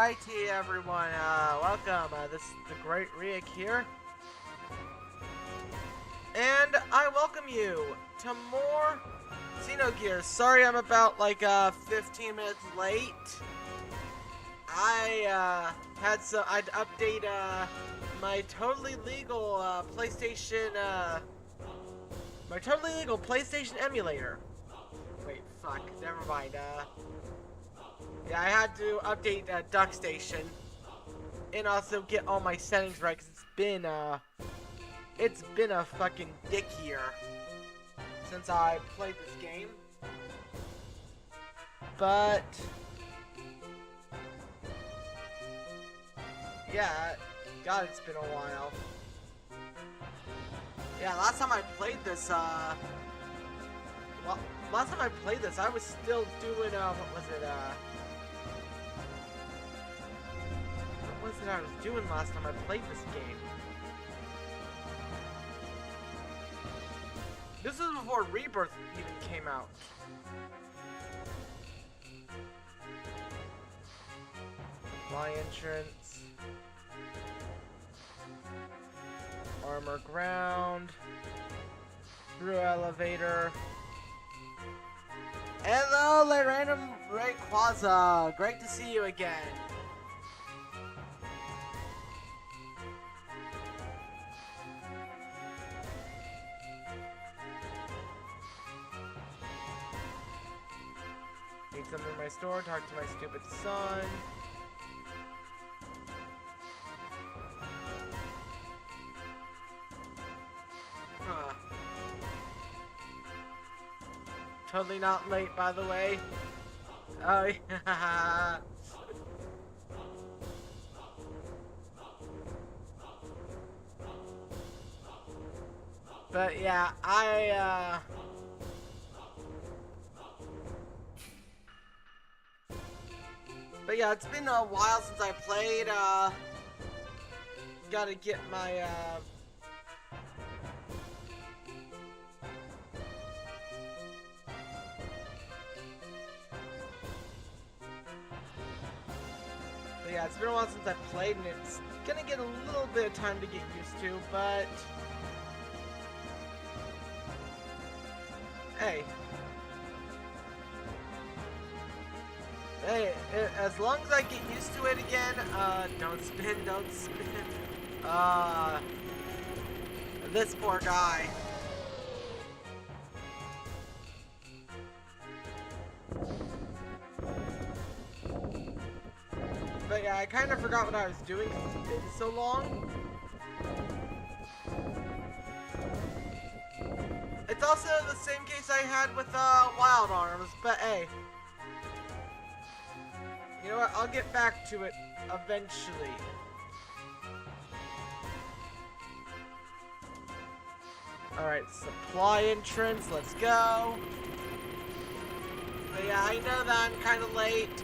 Alrighty, everyone. Welcome. This is the Great Riek here, and I welcome you to more Xenogears. Sorry, I'm about like 15 minutes late. I'd update my totally legal PlayStation emulator. Wait, fuck. Never mind. Yeah, I had to update DuckStation and also get all my settings right because it's been a fucking dick year since I played this game. But yeah, God, it's been a while. Yeah, last time I played this, I was still doing, what was it I was doing last time I played this game? This was before Rebirth even came out. Fly entrance. Armor ground. Through elevator. Hello, Random Rayquaza. Great to see you again. Need something in my store, talk to my stupid son. Huh. Totally not late, by the way. Oh, yeah. But yeah, But yeah, it's been a while since I played, gotta get my, But yeah, it's been a while since I played, and it's gonna get a little bit of time to get used to, but hey. Hey, as long as I get used to it again, don't spin. This poor guy. But yeah, I kind of forgot what I was doing because it's been so long. It's also the same case I had with, Wild Arms, but hey. You know what? I'll get back to it eventually. Alright, supply entrance, let's go. But yeah, I know that I'm kind of late.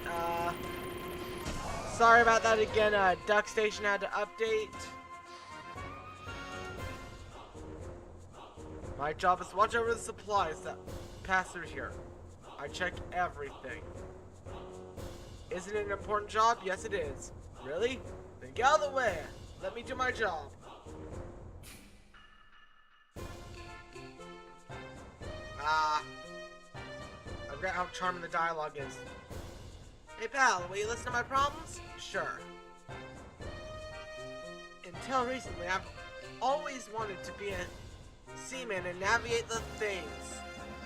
Sorry about that again. DuckStation had to update. My job is to watch over the supplies that pass through here. I check everything. Isn't it an important job? Yes, it is. Really? Then get out of the way. Let me do my job. I forgot how charming the dialogue is. Hey pal, will you listen to my problems? Sure. Until recently, I've always wanted to be a seaman and navigate the things.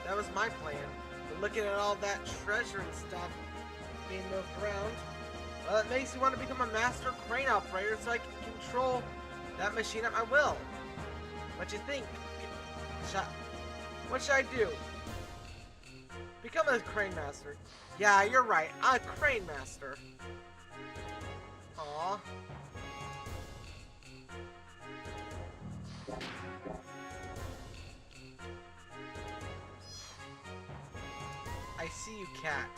That was my plan. But looking at all that treasure and stuff being moved around, well, it makes me want to become a master crane operator so I can control that machine at my will. What you think? What should I do? Become a crane master. Yeah, you're right. I'm a crane master. Aww. I see you, cat.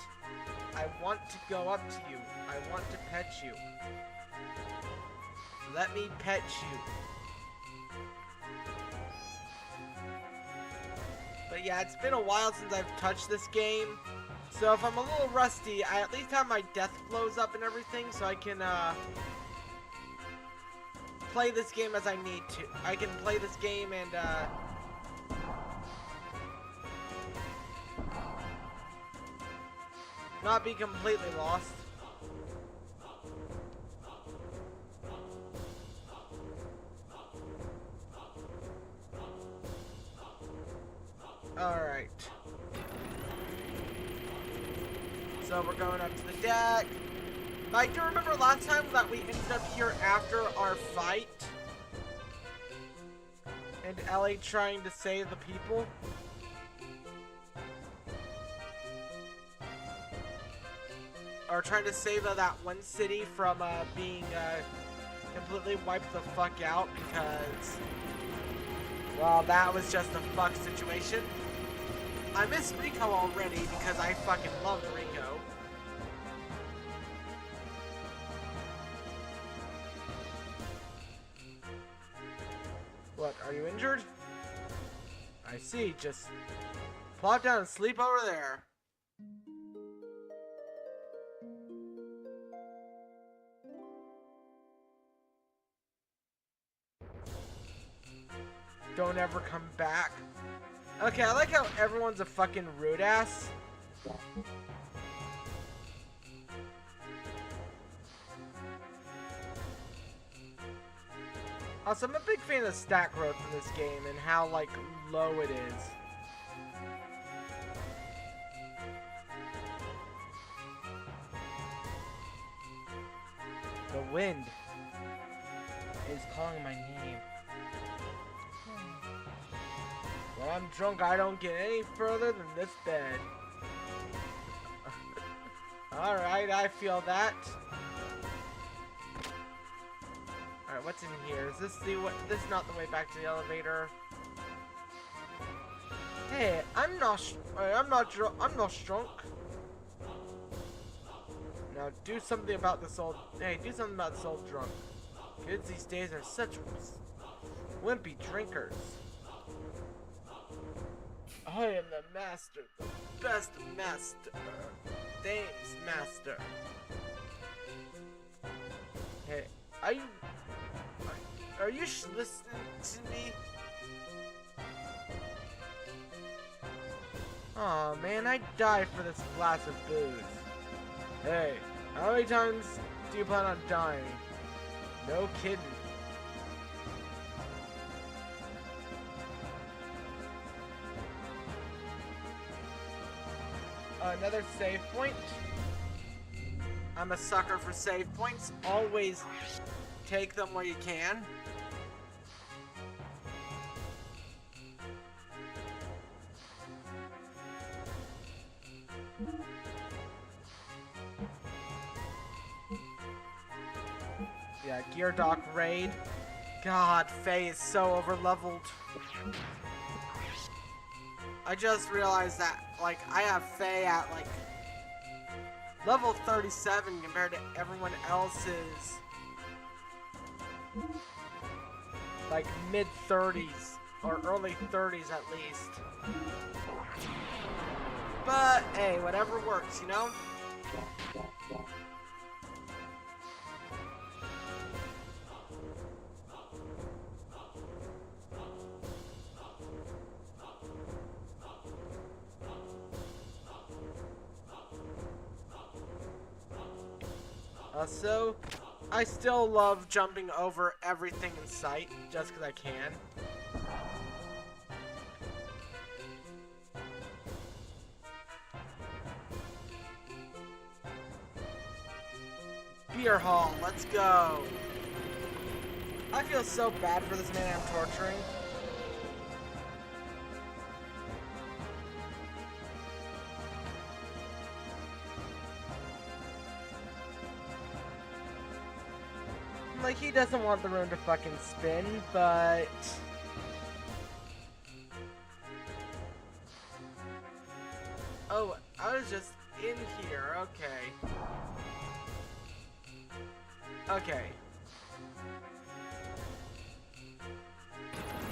I want to go up to you. I want to pet you. Let me pet you. But yeah, it's been a while since I've touched this game. So if I'm a little rusty, I at least have my death blows up and everything, so I can play this game as I need to. I can play this game and not be completely lost. Alright. So we're going up to the deck. I do remember last time that we ended up here after our fight. And Ellie trying to save the people. Or trying to save that one city from being completely wiped the fuck out because, well, that was just a fuck situation. I miss Rico already because I fucking loved Rico. What, are you injured? I see, just plop down and sleep over there. Don't ever come back. Okay, I like how everyone's a fucking rude ass. Also, I'm a big fan of stat growth in this game and how, like, low it is. The wind is calling my name. When I'm drunk, I don't get any further than this bed. Alright, I feel that. Alright, what's in here? Is this this is not the way back to the elevator. Hey, I'm not drunk. Now do something about this old. Hey, do something about this old drunk. Kids these days are such wimpy drinkers. I am the master, the best master, Dame's master. Hey, are you listening to me? Aw, man, I'd die for this glass of booze. Hey, how many times do you plan on dying? No kidding. Another save point. I'm a sucker for save points. Always take them where you can. Yeah, Gear Dock raid. God, Faye is so overleveled. I just realized that, like, I have Faye at, like, level 37 compared to everyone else's, like, mid-30s, or early 30s at least. But, hey, whatever works, you know? So, I still love jumping over everything in sight, just because I can. Beer hall, let's go. I feel so bad for this man I'm torturing. Like, he doesn't want the room to fucking spin, but... Oh, I was just in here, okay. Okay.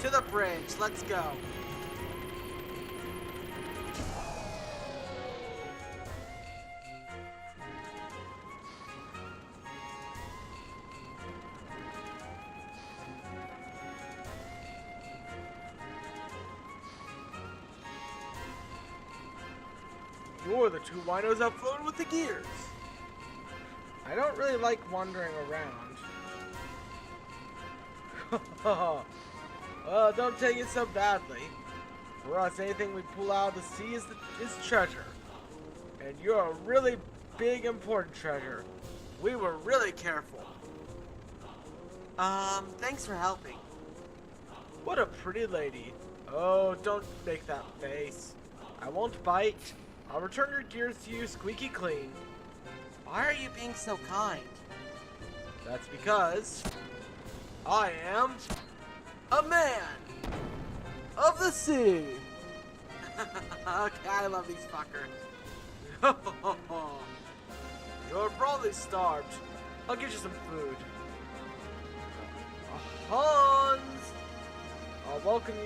To the bridge, let's go. You're the two winos out floating with the gears. I don't really like wandering around. Well, don't take it so badly. For us, anything we pull out of the sea is treasure. And you're a really big, important treasure. We were really careful. Thanks for helping. What a pretty lady. Oh, don't make that face. I won't bite. I'll return your gears to you squeaky clean. Why are you being so kind? That's because I am a man of the sea. Okay, I love these fuckers. You're probably starved. I'll get you some food. Hans! I'll welcome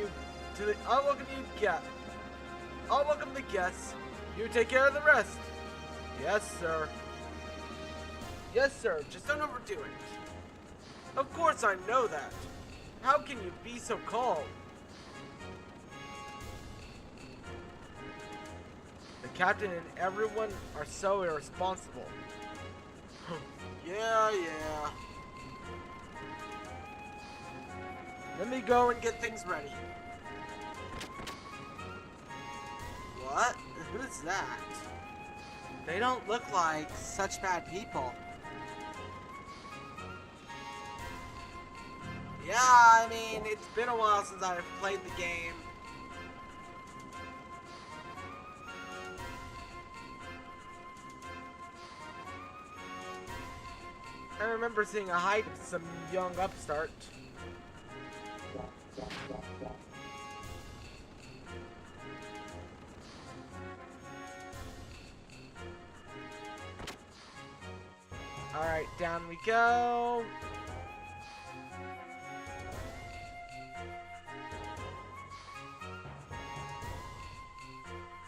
the guests. You take care of the rest. Yes, sir. Yes, sir. Just don't overdo it. Of course I know that. How can you be so calm? The captain and everyone are so irresponsible. Yeah. Let me go and get things ready. What? Who's that? They don't look like such bad people. Yeah, I mean, it's been a while since I've played the game. I remember seeing a hike with some young upstart. Alright, down we go.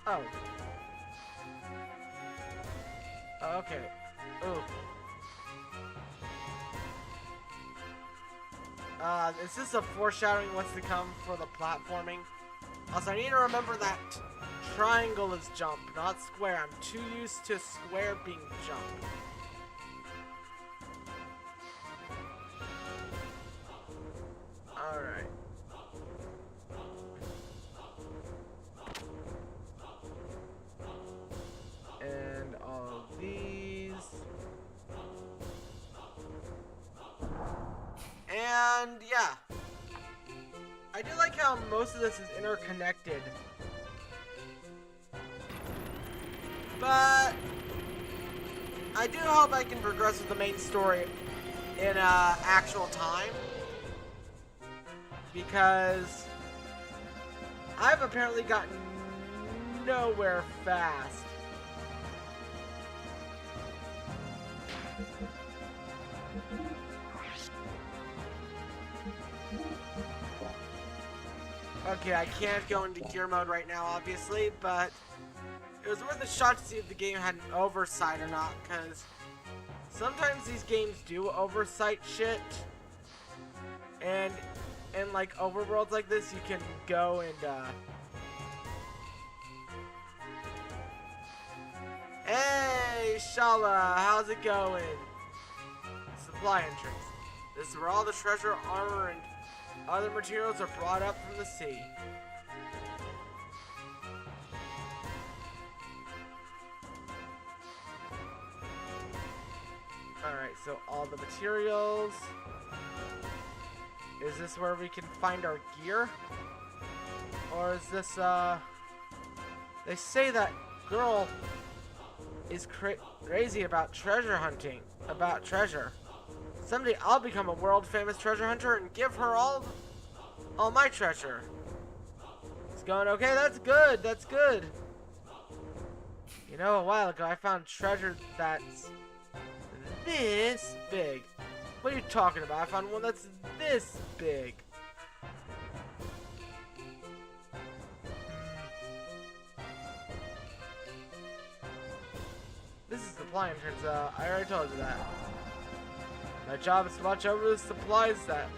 Oh. Okay. Ooh. Is this a foreshadowing what's to come for the platforming? Also, I need to remember that triangle is jump, not square. I'm too used to square being jump. Alright. And all of these. And yeah. I do like how most of this is interconnected. But I do hope I can progress with the main story in actual time. Because I've apparently gotten nowhere fast. Okay, I can't go into gear mode right now, obviously, but it was worth a shot to see if the game had an oversight or not, because sometimes these games do oversight shit, and in like overworlds like this, you can go and hey, Shala, how's it going? Supply entrance. This is where all the treasure, armor, and other materials are brought up from the sea. Alright, so all the materials. Is this where we can find our gear? Or is this, they say that girl is crazy about treasure hunting, about treasure. Someday I'll become a world famous treasure hunter and give her all my treasure. It's going okay, that's good, that's good. You know, a while ago I found treasure that's this big. What are you talking about? I found one that's this big. This is supply entrance, I already told you that. My job is to watch over the supplies that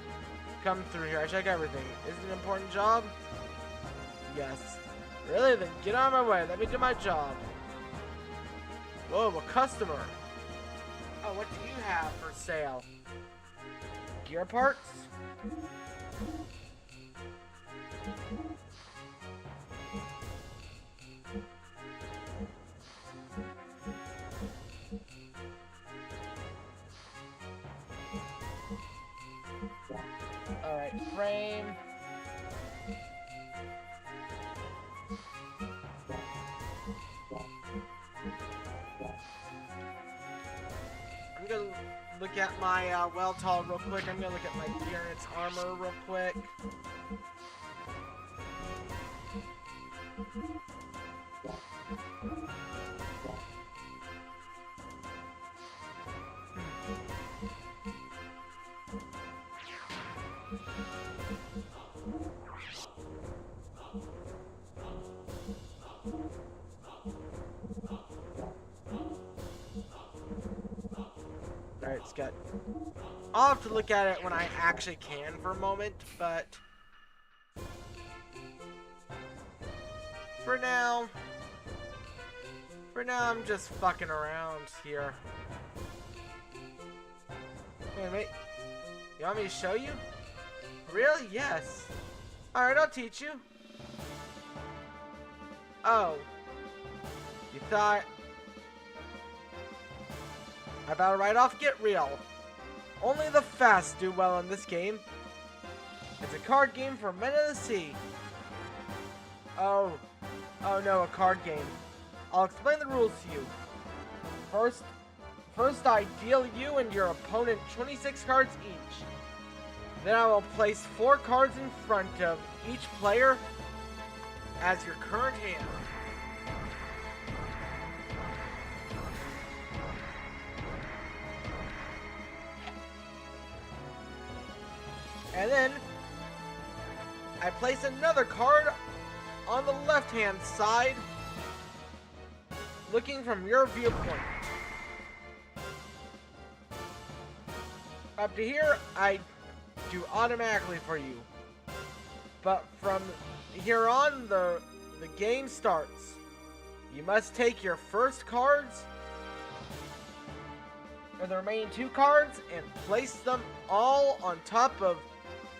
come through here. I check everything. Is it an important job? Yes. Really? Then get out of my way. Let me do my job. Whoa, a customer. Oh, what do you have for sale? Gear parts? Alright, frame. I'm gonna look at my well-tall real quick. I'm gonna look at my gear and its armor real quick. Alright, it's got... I'll have to look at it when I actually can for a moment, but... For now, I'm just fucking around here. Wait a minute. You want me to show you? Really? Yes. Alright, I'll teach you. Oh. You thought... I better right off get real. Only the fast do well in this game. It's a card game for men of the sea. Oh no, a card game. I'll explain the rules to you. First I deal you and your opponent 26 cards each. Then I will place 4 cards in front of each player as your current hand. And then I place another card on the left-hand side, looking from your viewpoint. Up to here, I do automatically for you. But from here on, the game starts. You must take your first cards, or the remaining 2 cards, and place them all on top of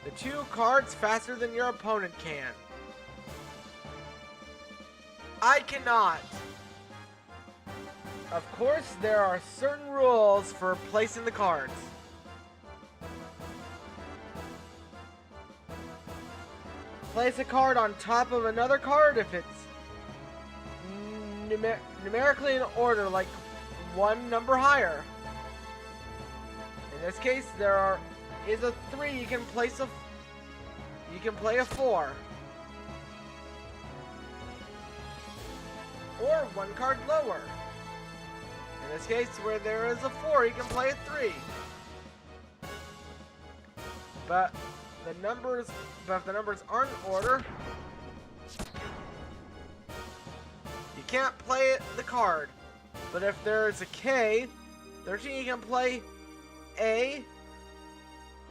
the 2 cards faster than your opponent can. I cannot. Of course, there are certain rules for placing the cards. Place a card on top of another card if it's numerically in order, like 1 number higher. In this case, there is a 3. You can play a 4. Or 1 card lower. In this case, where there is a 4, you can play a 3. But if the numbers aren't in order, you can't play the card. But if there's a K, 13, you can play A,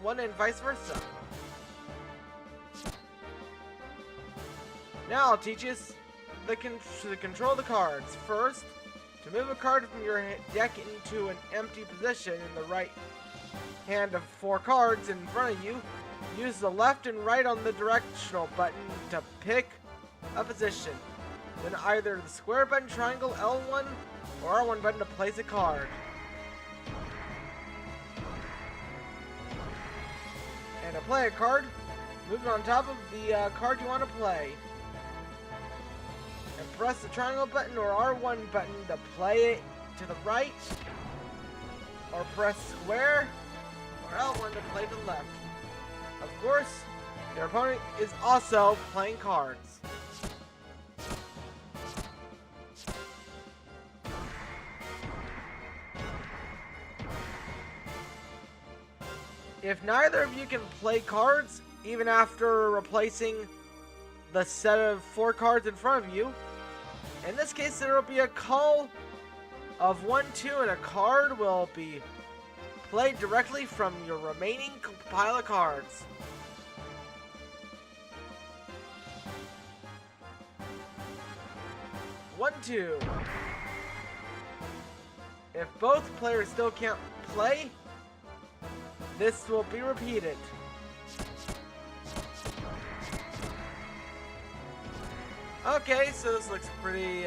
1, and vice versa. Now I'll teach you to control the cards. First, to move a card from your deck into an empty position in the right hand of 4 cards in front of you, use the left and right on the directional button to pick a position. Then either the square button, triangle, L1, or R1 button to place a card. And to play a card, move it on top of the card you want to play. And press the triangle button or R1 button to play it to the right. Or press square or L1 to play to the left. Of course, your opponent is also playing cards. If neither of you can play cards, even after replacing the set of 4 cards in front of you, in this case there will be a call of 1, 2, and a card will be played directly from your remaining pile of cards. One, 2. If both players still can't play, this will be repeated. Okay, so this looks pretty,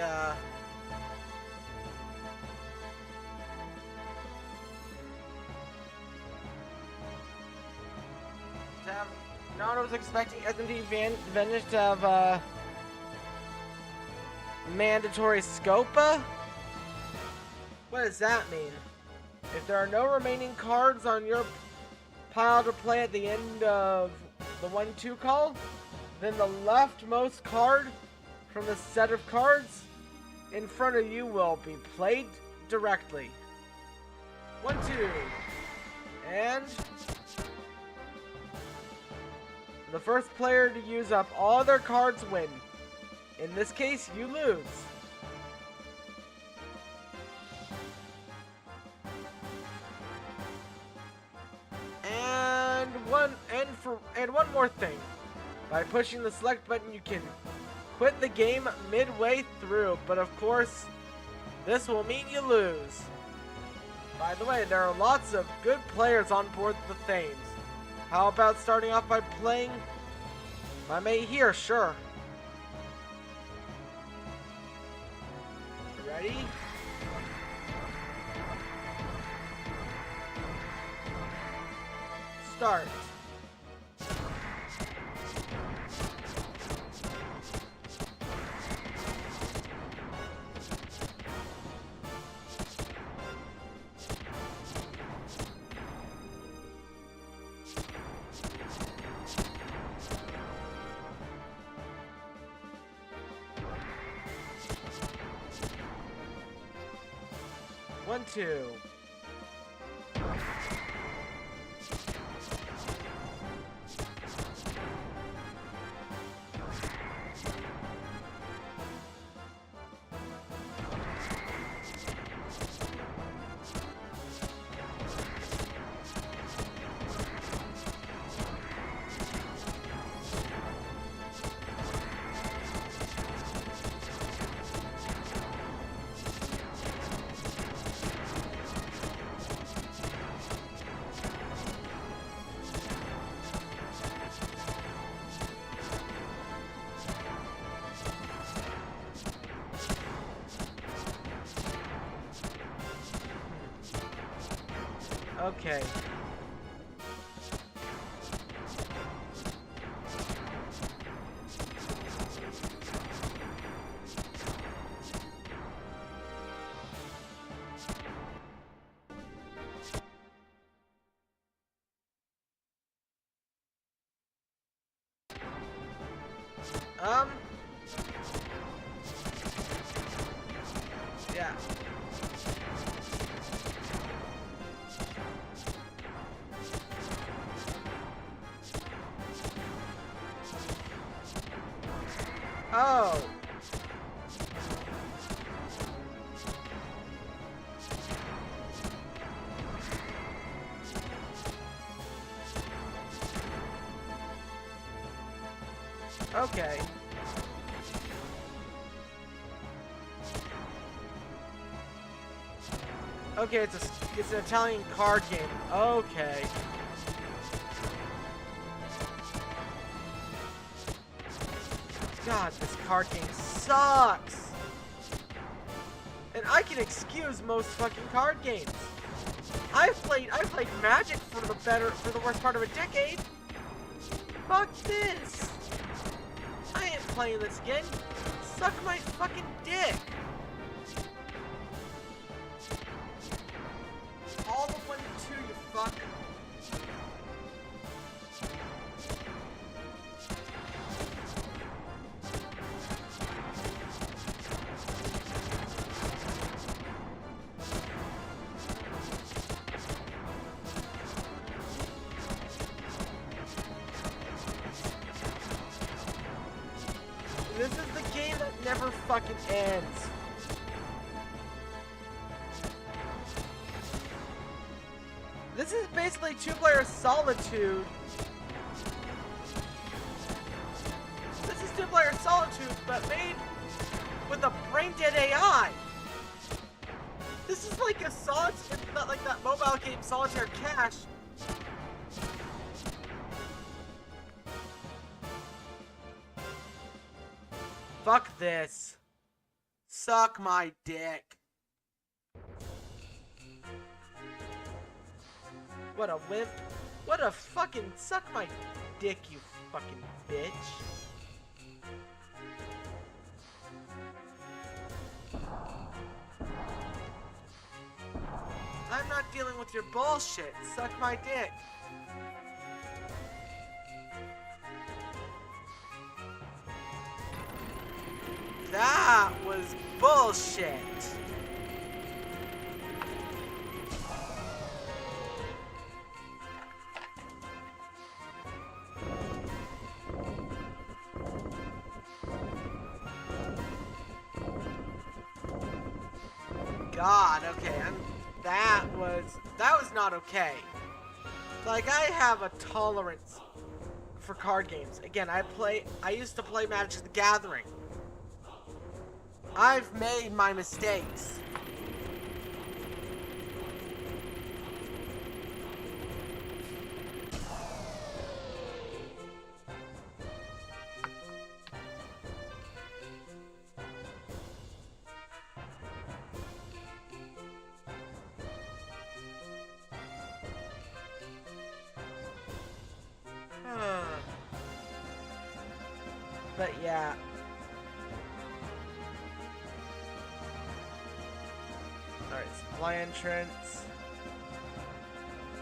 no one was expecting SMT Advantage to have, mandatory Scopa? What does that mean? If there are no remaining cards on your pile to play at the end of the 1-2 call, then the leftmost card from the set of cards in front of you will be played directly. 1-2. And the first player to use up all their cards win. In this case, you lose. And one more thing. By pushing the select button, you can quit the game midway through, but of course, this will mean you lose. By the way, there are lots of good players on board the Thames. How about starting off by playing my mate here? Sure. Ready? Start. One, two. Okay. Yeah. Oh. Okay. Okay, it's an Italian card game. Okay. God, this card game sucks. And I can excuse most fucking card games. I've played Magic for the worst part of a decade. Fuck this. I ain't playing this again. Suck my fucking dick. All the 1 and 2, you fuck. This is the game that never fucking ends. This is basically two-player Solitude. This is two-player Solitude, but made with a brain-dead AI. This is like a solitaire, not like that mobile game Solitaire Cash. Fuck this. Suck my dick. What a wimp. What a fucking suck my dick, you fucking bitch. I'm not dealing with your bullshit. Suck my dick. That was bullshit. God, okay, that was not okay. Like, I have a tolerance for card games. Again, I used to play Magic the Gathering. I've made my mistakes. But yeah. Alright, supply entrance.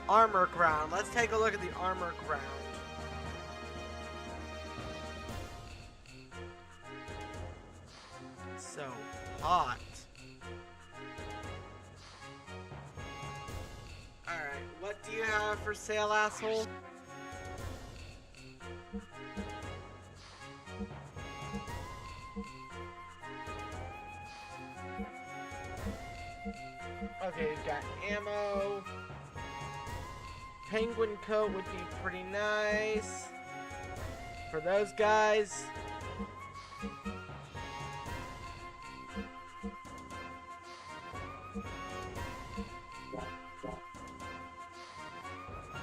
Armor ground. Let's take a look at the armor ground. So hot. Alright, what do you have for sale, asshole? Okay, you've got ammo. Penguin coat would be pretty nice for those guys.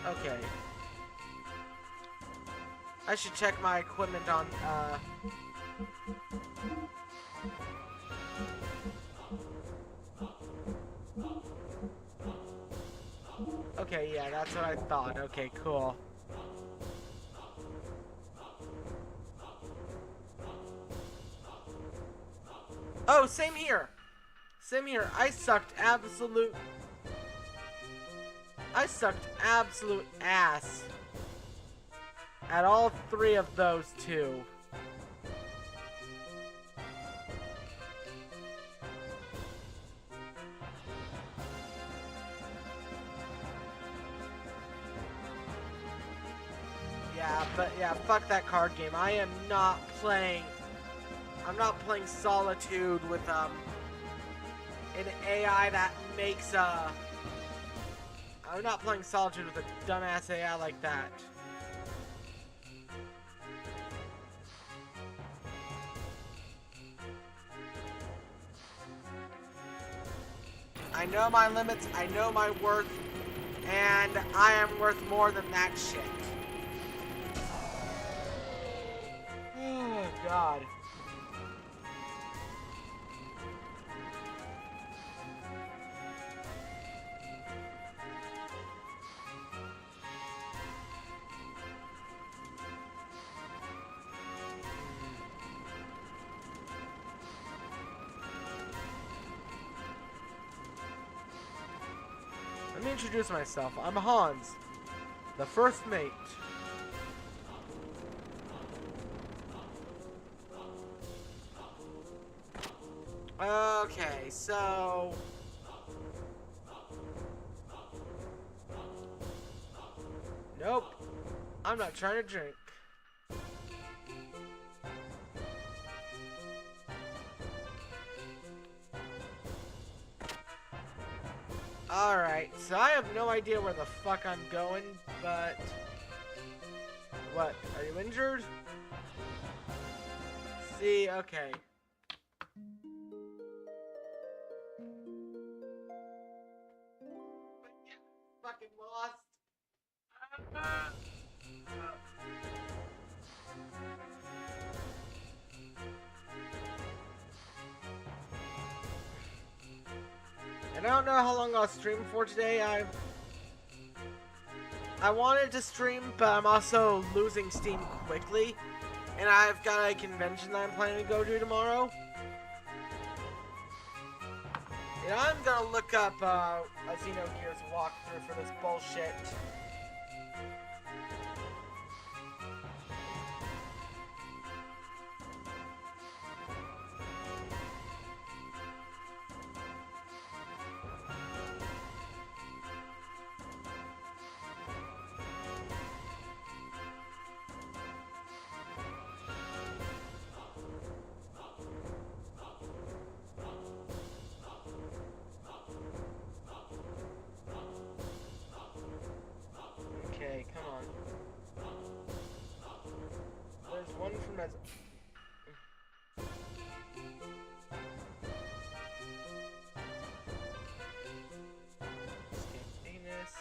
Okay. I should check my equipment on, Okay, yeah, that's what I thought. Okay, cool. Oh, same here. Same here. I sucked absolute ass at all three of those two. Yeah, but yeah, fuck that card game. I'm not playing Solitude with an AI that makes I'm not playing Solitude with a dumbass AI like that. I know my limits, I know my worth, and I am worth more than that shit. Oh, God. Let me introduce myself. I'm Hans, the first mate. Okay, so... Nope. I'm not trying to drink. Alright, so I have no idea where the fuck I'm going, but... What? Are you injured? See, okay. fucking lost. And I don't know how long I'll stream for today. I wanted to stream, but I'm also losing steam quickly. And I've got a convention that I'm planning to go to tomorrow. And I'm gonna look up a Xenogears walkthrough for this bullshit. Okay, come on. There's one from as. Venus.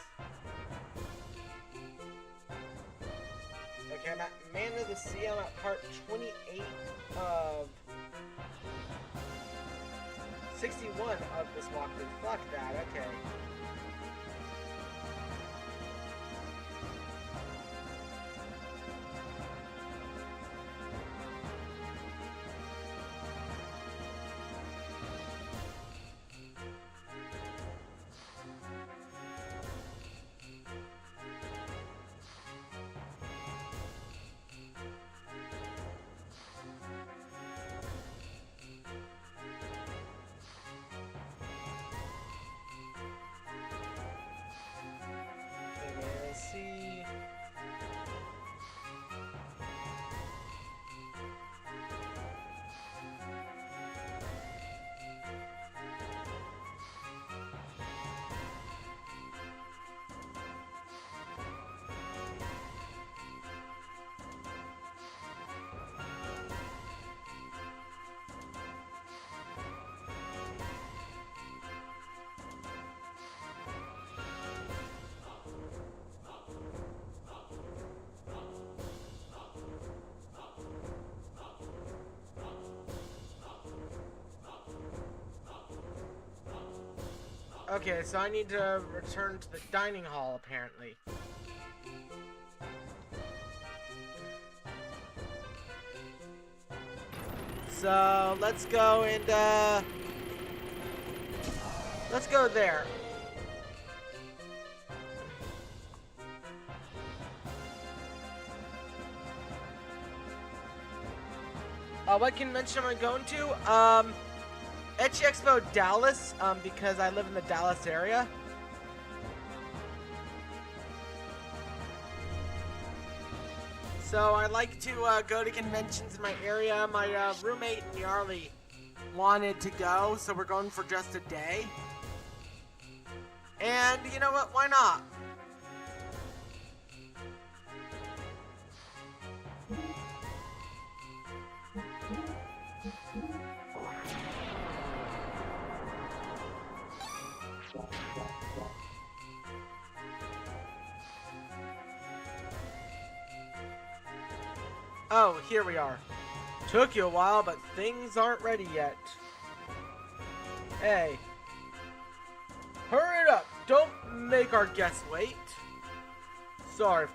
Okay, I'm at Man of the Sea. I'm at part 28 of 61 of this walkthrough. Fuck that. Okay. See. Okay, so I need to return to the dining hall, apparently. So, let's go and, let's go there. What convention am I going to? Etchy Expo Dallas, because I live in the Dallas area. So I like to go to conventions in my area. My roommate Gnarly wanted to go, so we're going for just a day. And you know what? Why not? Oh, here we are. Took you a while, but things aren't ready yet. Hey. Hurry it up! Don't make our guests wait. Sorry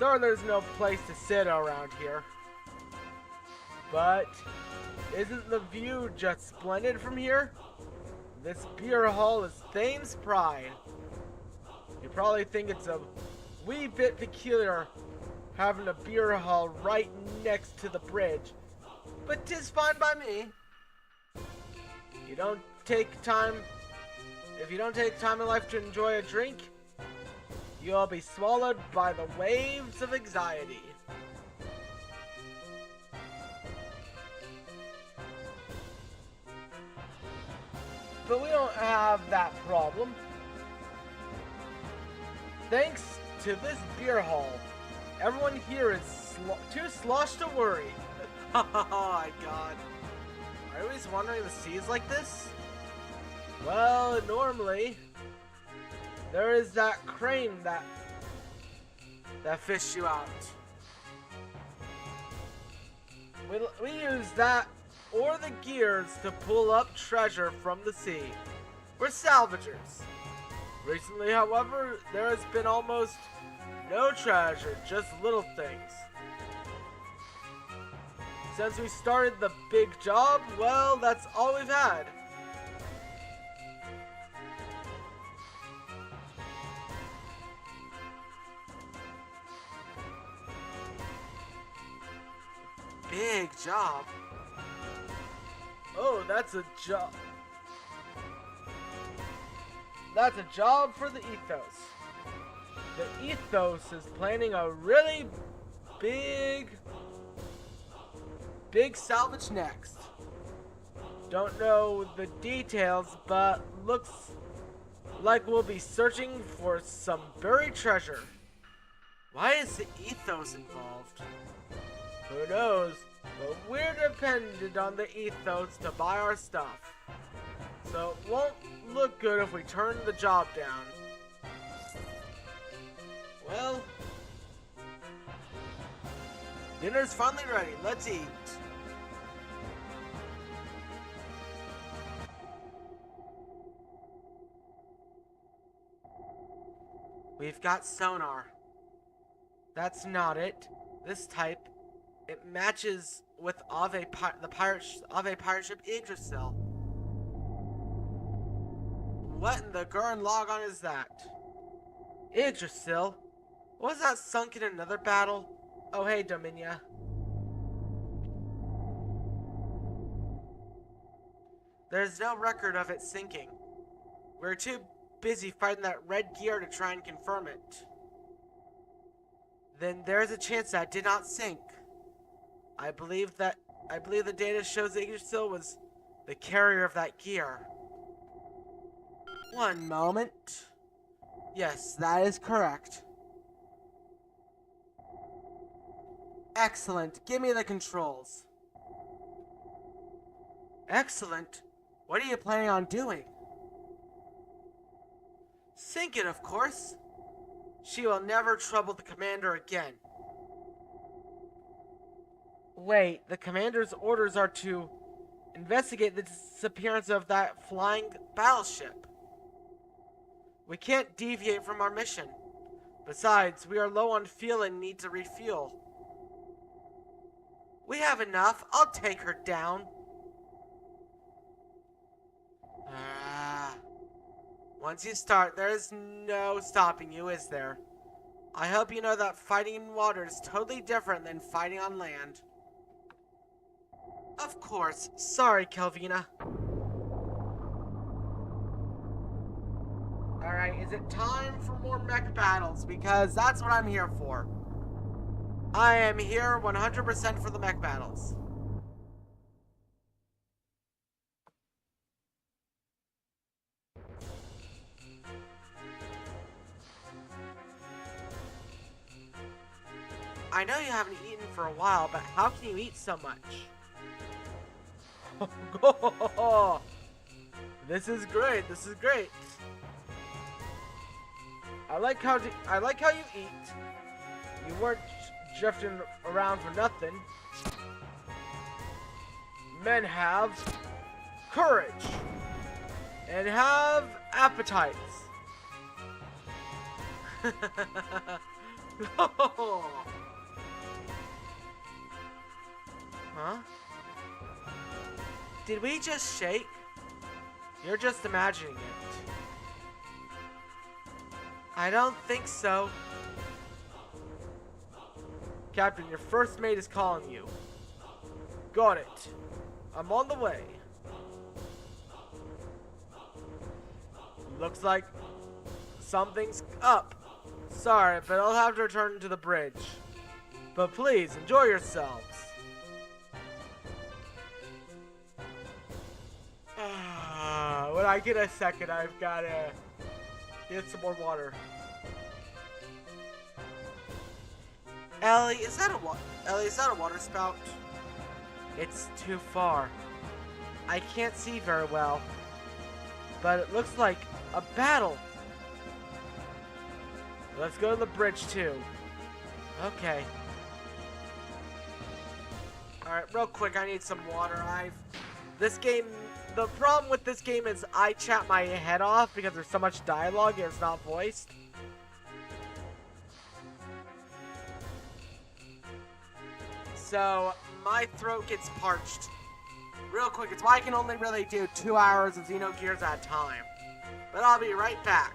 there's no place to sit around here. But isn't the view just splendid from here? This beer hall is Thames pride. You probably think it's a wee bit peculiar having a beer hall right next to the bridge, but 'tis fine by me. If you don't take time in life to enjoy a drink, you'll be swallowed by the waves of anxiety. But we don't have that problem. Thanks to this beer hall, everyone here is too sloshed to worry. Oh my god. Are you always wondering the sea is like this? Well, normally, there is that crane that fished you out. We use that or the gears to pull up treasure from the sea. We're salvagers. Recently, however, there has been almost no treasure, just little things. Since we started the big job, well, that's all we've had. Big job? Oh, that's a job. That's a job for the Ethos. The Ethos is planning a really big salvage next. Don't know the details, but looks like we'll be searching for some buried treasure. Why is the Ethos involved? Who knows? But we're dependent on the Ethos to buy our stuff. So it won't look good if we turn the job down. Well, dinner's finally ready. Let's eat. We've got sonar. That's not it. This type, it matches with the pirate ship Yggdrasil. What in the Gurren Logon is that? Yggdrasil? Was that sunk in another battle? Oh hey, Dominia. There's no record of it sinking. We're too busy fighting that red gear to try and confirm it. Then there's a chance that it did not sink. I believe the data shows Yggdrasil was the carrier of that gear. One moment. Yes, that is correct. Excellent. Give me the controls. Excellent? What are you planning on doing? Sink it, of course. She will never trouble the commander again. Wait, the commander's orders are to investigate the disappearance of that flying battleship. We can't deviate from our mission. Besides, we are low on fuel and need to refuel. We have enough. I'll take her down. Once you start, there is no stopping you, is there? I hope you know that fighting in water is totally different than fighting on land. Of course. Sorry, Kelvina. Alright, is it time for more mech battles? Because that's what I'm here for. I am here 100% for the mech battles. I know you haven't eaten for a while, but how can you eat so much? This is great. This is great. I like how you eat. You weren't drifting around for nothing. Men have courage and have appetites. Huh? Did we just shake? You're just imagining it. I don't think so. Captain, your first mate is calling you. Got it. I'm on the way. Looks like something's up. Sorry, but I'll have to return to the bridge. But please, enjoy yourselves. When I get a second, I've gotta get some more water. Ellie, is that a water spout? It's too far. I can't see very well. But it looks like a battle. Let's go to the bridge too. Okay. Alright, real quick, I need some water. This game, the problem with this game is I chat my head off because there's so much dialogue and it's not voiced. So, my throat gets parched. Real quick, it's why I can only really do 2 hours of Xenogears at a time. But I'll be right back.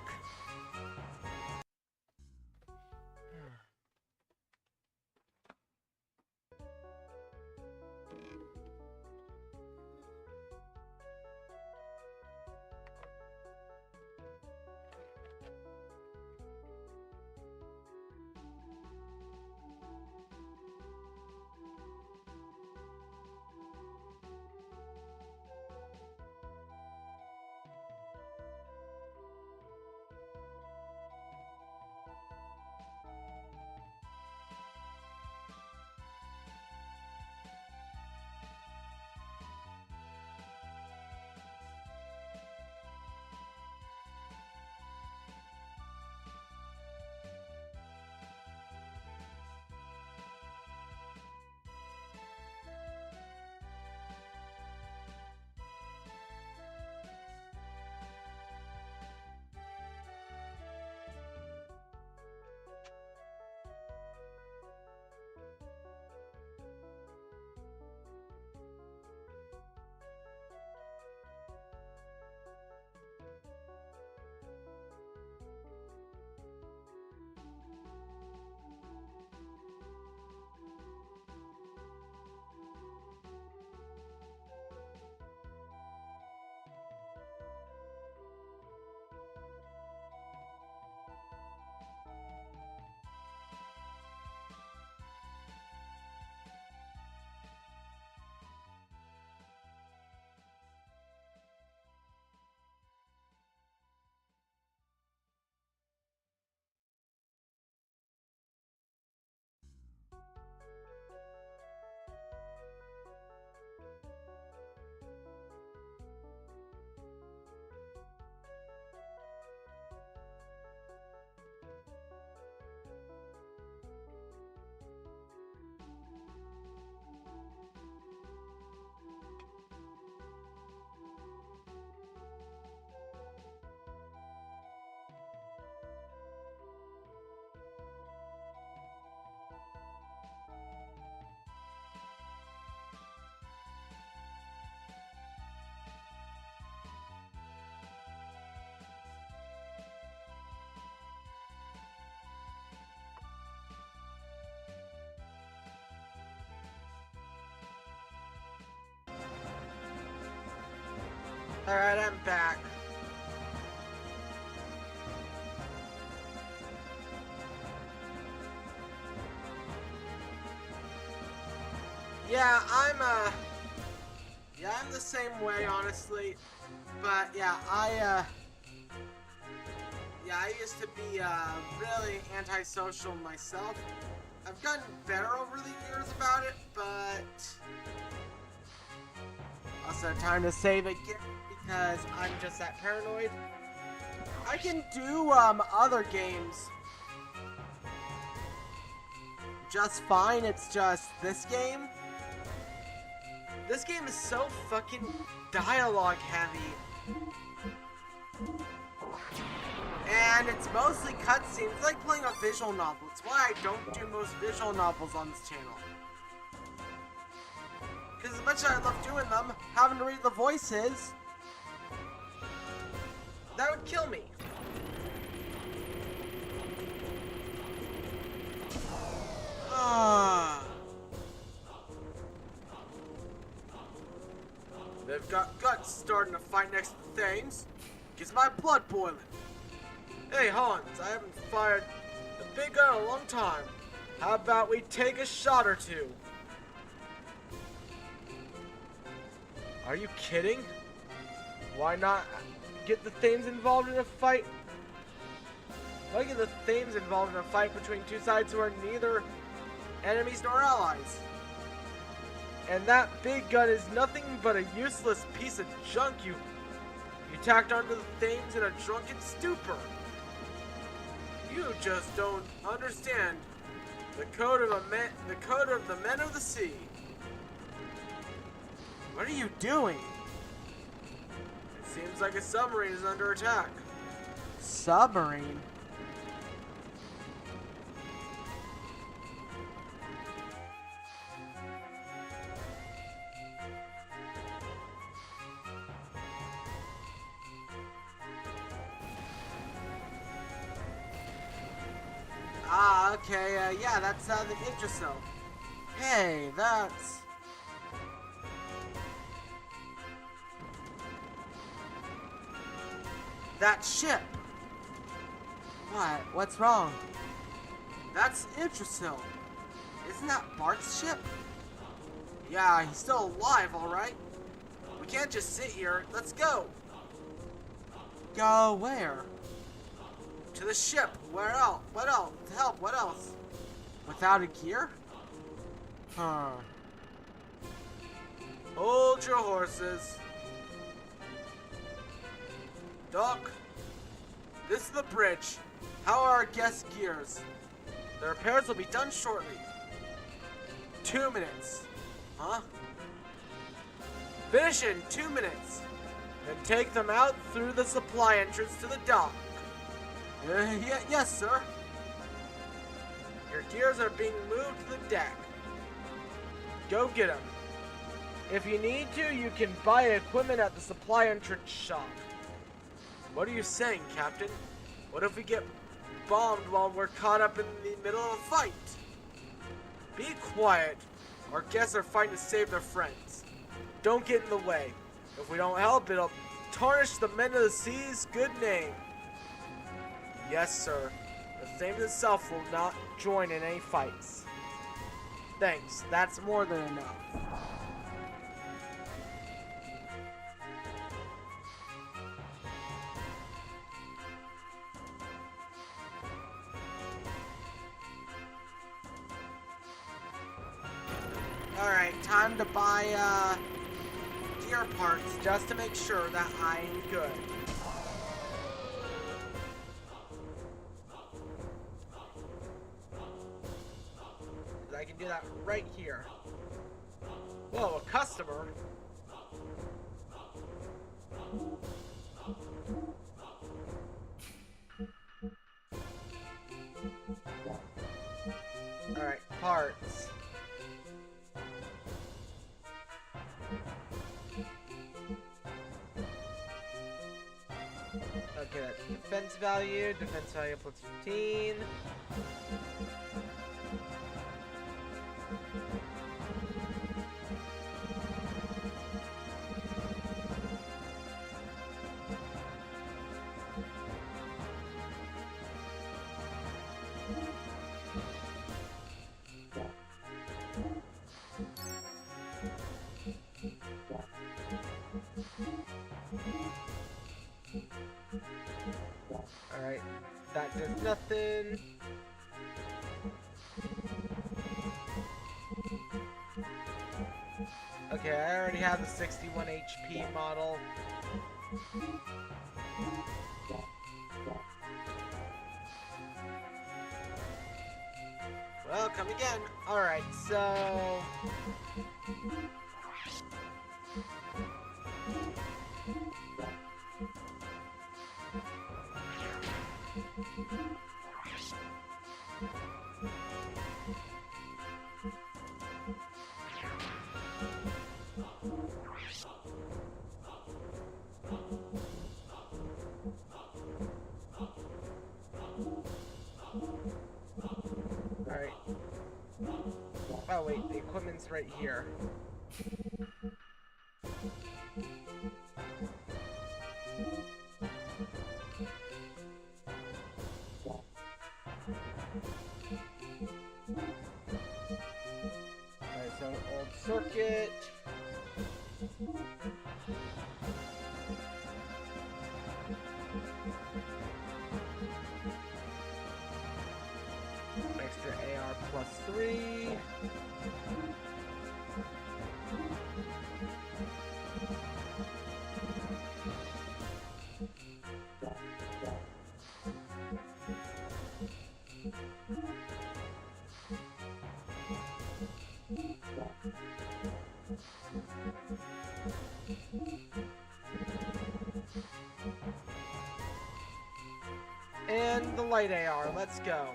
Alright, I'm back. Yeah, I'm the same way, honestly. But yeah, I used to be really antisocial myself. I've gotten better over the years about it, but also time to save again because I'm just that paranoid. I can do other games just fine. It's just this game. This game is so fucking dialogue heavy. And it's mostly cutscenes. It's like playing a visual novel. It's why I don't do most visual novels on this channel. Because as much as I love doing them, having to read the voices, that would kill me. They've got guts starting to fight next to things. Gets my blood boiling. Hey Hans, I haven't fired a big gun in a long time. How about we take a shot or two? Are you kidding? Why not get the Thames involved in a fight? Why get the Thames involved in a fight between two sides who are neither enemies nor allies? And that big gun is nothing but a useless piece of junk you tacked onto the Thames in a drunken stupor. You just don't understand the code of the men of the sea. What are you doing? It seems like a submarine is under attack. Submarine? Ah, okay, yeah, that's the Yggdrasil. Hey, that's... that ship! What? What's wrong? That's Yggdrasil. Isn't that Bart's ship? Yeah, he's still alive, alright. We can't just sit here. Let's go! Go where? To the ship. Where else? What else? Help, what else? Without a gear? Huh. Hold your horses. Doc, this is the bridge. How are our guest gears? The repairs will be done shortly. 2 minutes. Huh? Finish in 2 minutes. Then take them out through the supply entrance to the dock. Yes, sir. Your gears are being moved to the deck. Go get them. If you need to, you can buy equipment at the supply entrance shop. What are you saying, Captain? What if we get bombed while we're caught up in the middle of a fight? Be quiet. Our guests are fighting to save their friends. Don't get in the way. If we don't help, it'll tarnish the men of the sea's good name. Yes, sir. The Thames itself will not join in any fights. Thanks. That's more than enough. Alright, time to buy, gear parts just to make sure that I am good. I can do that right here. Whoa, a customer? Alright, parts. Okay, that's defense value plus 15. Alright, that does nothing. Okay, I already have the 61 HP model. Well, come again. Alright, so... Alright. Oh wait, the equipment's right here. Alright, so an old circuit. Extra AR plus 3. on the light AR. Let's go.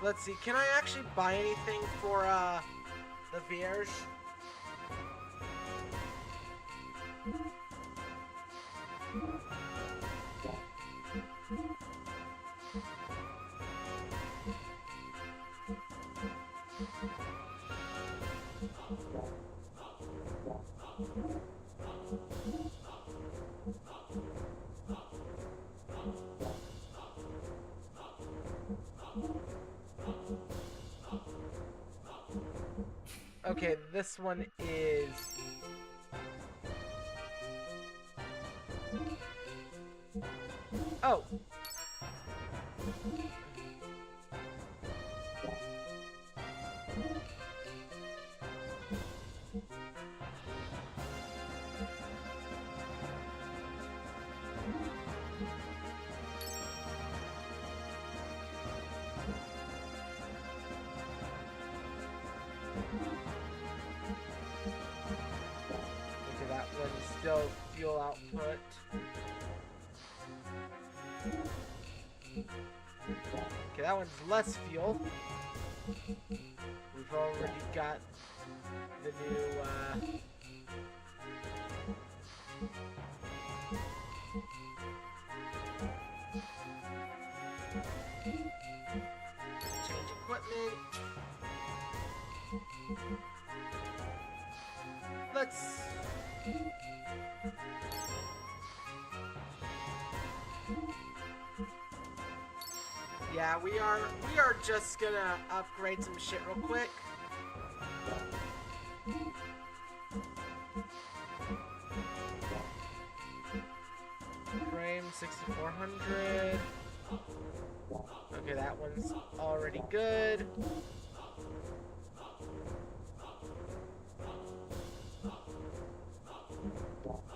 Let's see, can I actually buy anything for, the Vierge? Okay, this one is... Oh! Okay, that one's still fuel output. Okay, that one's less fuel. We've already got the new, change equipment. Let's... Yeah, we are just gonna upgrade some shit real quick. Frame 6400. Okay, that one's already good.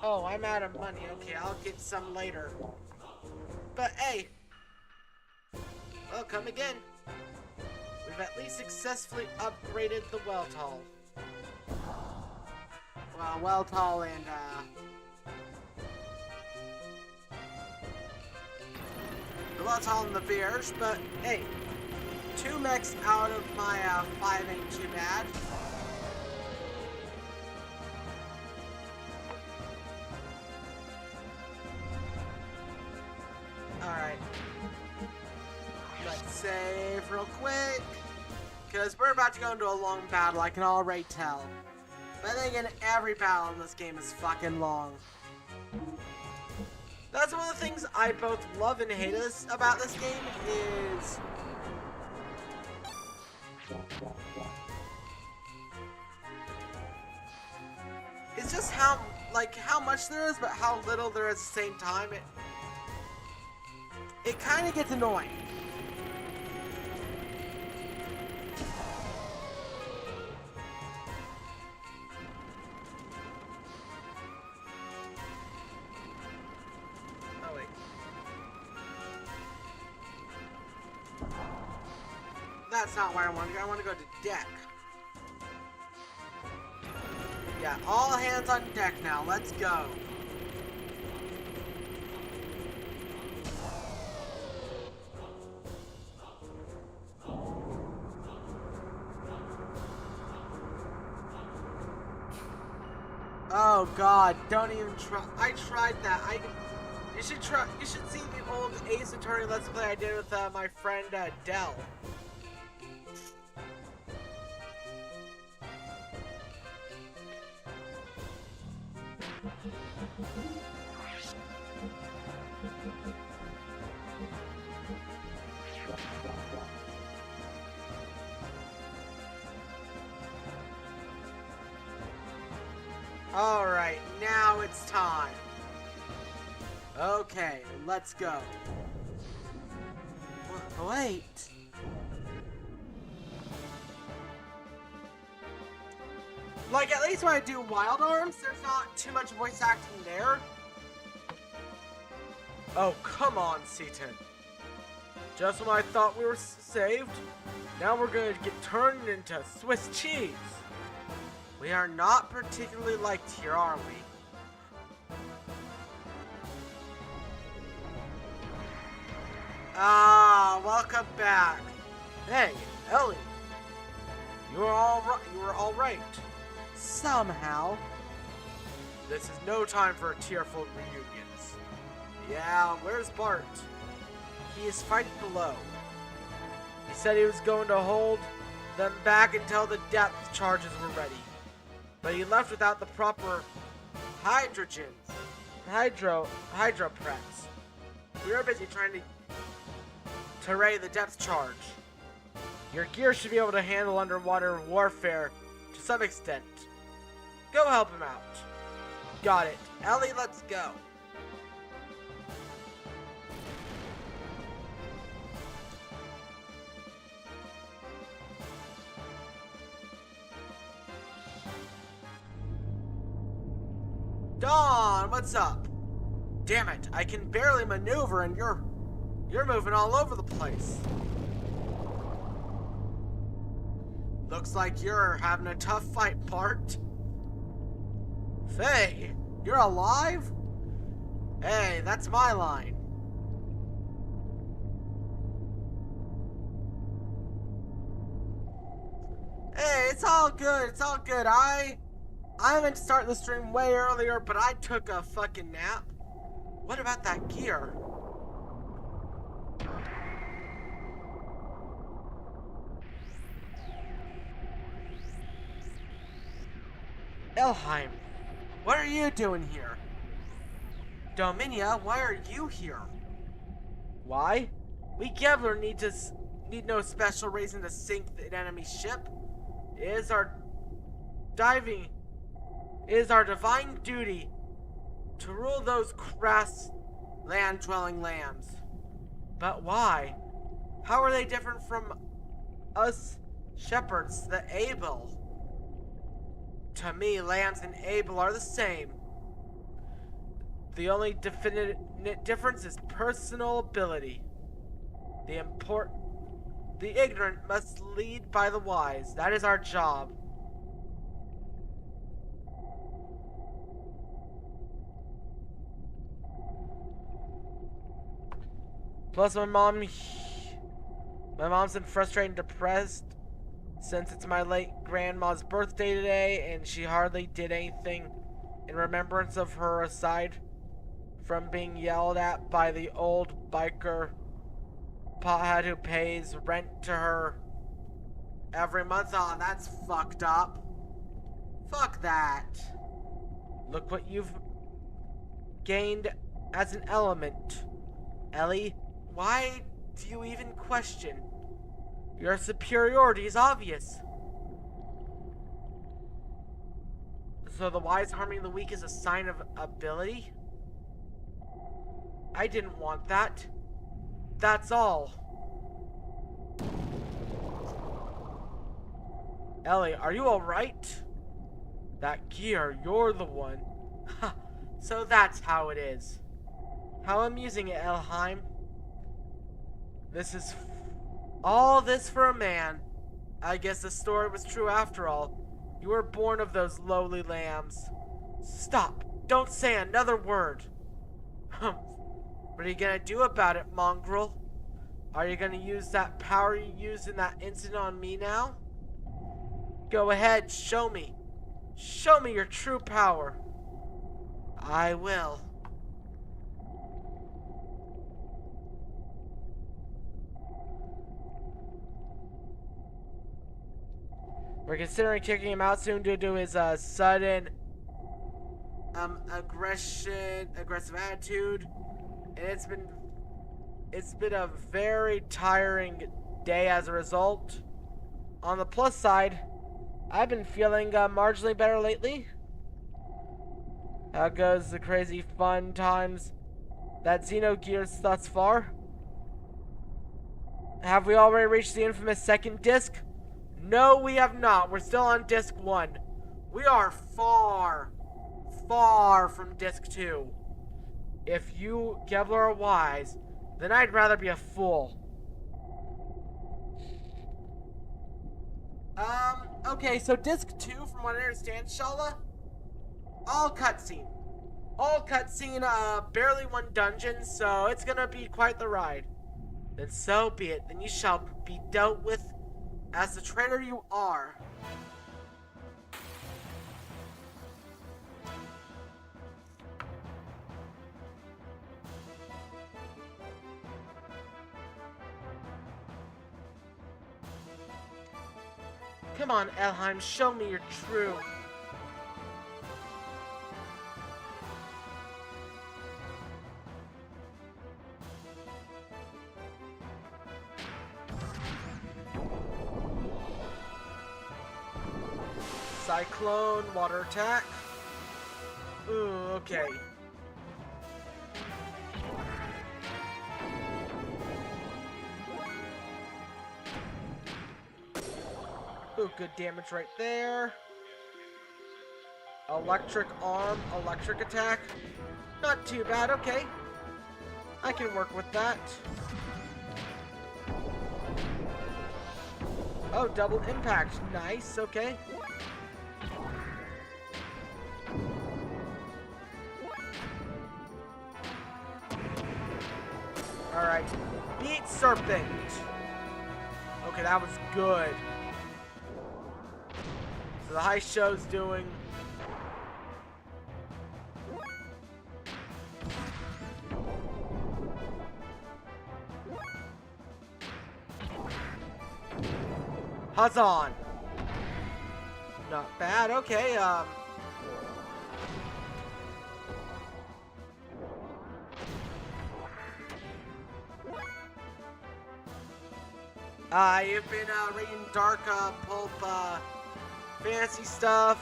Oh, I'm out of money. Okay, I'll get some later. But hey, well, come again. We've at least successfully upgraded the Weltall. Well, Weltall and, the Weltall and the Vierge, but hey, 2 mechs out of my, 5 ain't too bad. Alright. Let's save real quick. Because we're about to go into a long battle, I can already tell. But then again, every battle in this game is fucking long. That's one of the things I both love and hate about this game is... It's just how much there is, but how little there is at the same time. It kind of gets annoying. Oh, wait. That's not where I want to go. I want to go to deck. Yeah, all hands on deck now. Let's go. Oh God, don't even try. I tried that. You should try. You should see the old Ace Attorney Let's Play I did with my friend Dell. Alright, now it's time. Okay, let's go. Wait. Like, at least when I do Wild Arms, there's not too much voice acting there. Oh, come on, Seaton. Just when I thought we were saved, now we're going to get turned into Swiss cheese. We are not particularly liked here, are we? Ah, welcome back. Hey, Ellie. You were all right. Somehow. This is no time for tearful reunions. Yeah, where's Bart? He is fighting below. He said he was going to hold them back until the depth charges were ready. But he left without the proper hydropress. We were busy trying to raise the depth charge. Your gear should be able to handle underwater warfare to some extent. Go help him out. Got it. Ellie, let's go. Dawn, what's up? Damn it, I can barely maneuver and you're moving all over the place. Looks like you're having a tough fight, Bart. Faye, you're alive? Hey, that's my line. Hey, it's all good, it's all good. I meant to start the stream way earlier, but I took a fucking nap. What about that gear? Elheim, what are you doing here? Dominia, why are you here? Why? We Gevler need no special reason to sink an enemy ship. It is our divine duty to rule those crass land-dwelling lambs. But why? How are they different from us shepherds, the able? To me, lambs and able are the same. The only definite difference is personal ability. The ignorant must lead by the wise. That is our job. Plus, my mom's been frustrated and depressed since it's my late grandma's birthday today, and she hardly did anything in remembrance of her aside from being yelled at by the old biker pothead who pays rent to her every month. Oh, that's fucked up. Fuck that. Look what you've gained as an element, Ellie. Why do you even question? Your superiority is obvious. So the wise harming the weak is a sign of ability? I didn't want that. That's all. Ellie, are you alright? That gear, you're the one. Ha, so that's how it is. How amusing, Elheim. All this for a man. I guess the story was true after all. You were born of those lowly lambs. Stop. Don't say another word. What are you gonna do about it, mongrel? Are you gonna use that power you used in that incident on me now? Go ahead, show me. Show me your true power. I will. We're considering kicking him out soon due to his sudden aggressive attitude, and it's been a very tiring day as a result. On the plus side, I've been feeling marginally better lately. How goes the crazy fun times that Xenogears thus far? Have we already reached the infamous second disc? No, we have not. We're still on disc 1. We are far, far from disc 2. If you, Gevler, are wise, then I'd rather be a fool. Okay, so disc 2, from what I understand, Shala, all cutscene. All cutscene, barely one dungeon, so it's gonna be quite the ride. Then so be it, then you shall be dealt with as the traitor you are. Come on, Elheim, show me you're true. Cyclone, water attack. Ooh, okay. Ooh, good damage right there. Electric arm, electric attack. Not too bad, okay. I can work with that. Oh, double impact. Nice, okay. Alright. Beat Serpent. Okay, that was good. So the high show's doing... Hazan. Not bad, okay, you've been, reading dark, pulp, fantasy stuff,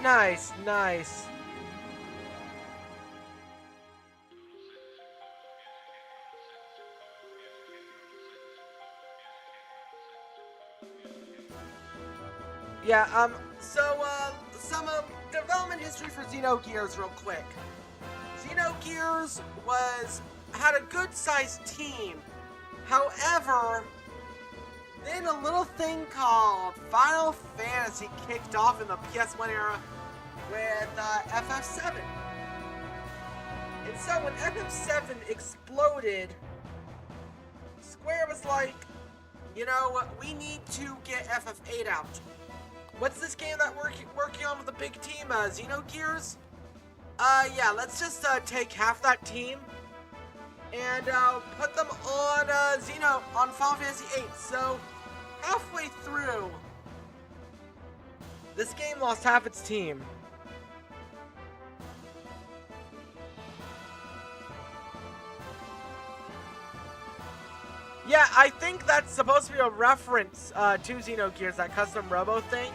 Nice, nice. Yeah, some development history for Xenogears real quick. Xenogears had a good-sized team. However, then a little thing called Final Fantasy kicked off in the PS1 era with FF7. And so when FF7 exploded, Square was like, you know, we need to get FF8 out. What's this game that we're working on with a big team? Xenogears? Yeah, let's just take half that team and put them on on Final Fantasy VIII. So halfway through, this game lost half its team. Yeah, I think that's supposed to be a reference to Xenogears, that custom robo thing.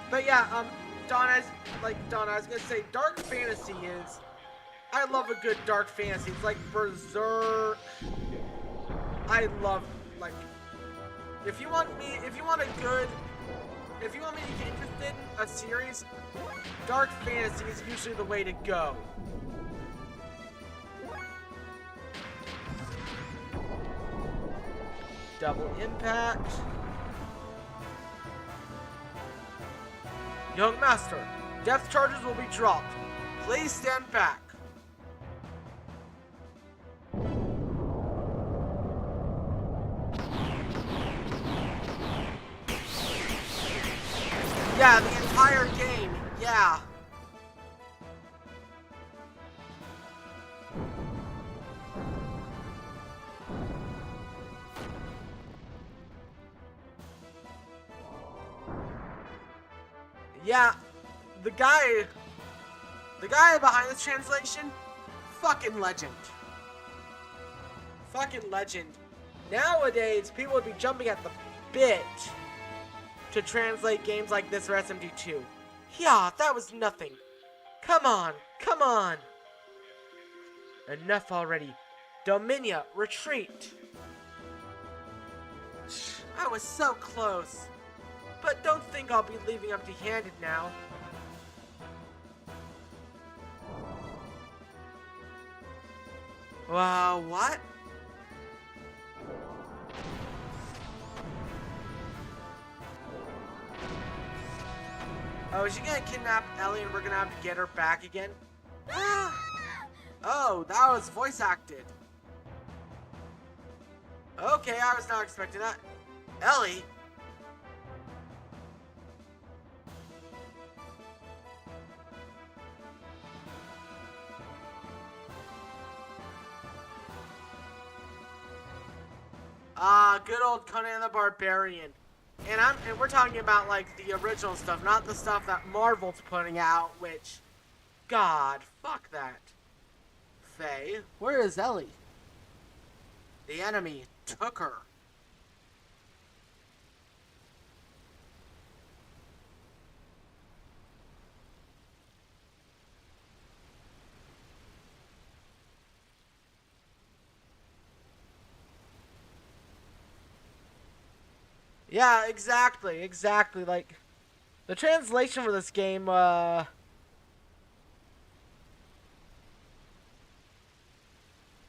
But yeah, Don, I was gonna say, dark fantasy is... I love a good dark fantasy. It's like Berserk. I love, like... If you want me to get interested in a series, dark fantasy is usually the way to go. Double impact. Young Master, depth charges will be dropped. Please stand back. Yeah, the entire game, yeah. Yeah, the guy behind this translation, fucking legend. Fucking legend. Nowadays, people would be jumping at the bit to translate games like this or SMD2. Yeah, that was nothing. Come on, come on. Enough already. Dominia, retreat. I was so close. But don't think I'll be leaving empty-handed now. What? Oh, is she gonna kidnap Ellie and we're gonna have to get her back again? Oh, that was voice acted. Okay, I was not expecting that. Ellie? Good old Conan the Barbarian. And we're talking about like the original stuff, not the stuff that Marvel's putting out, which God, fuck that. Faye, Where is Ellie? the enemy took her. Yeah, exactly. Like, the translation for this game, it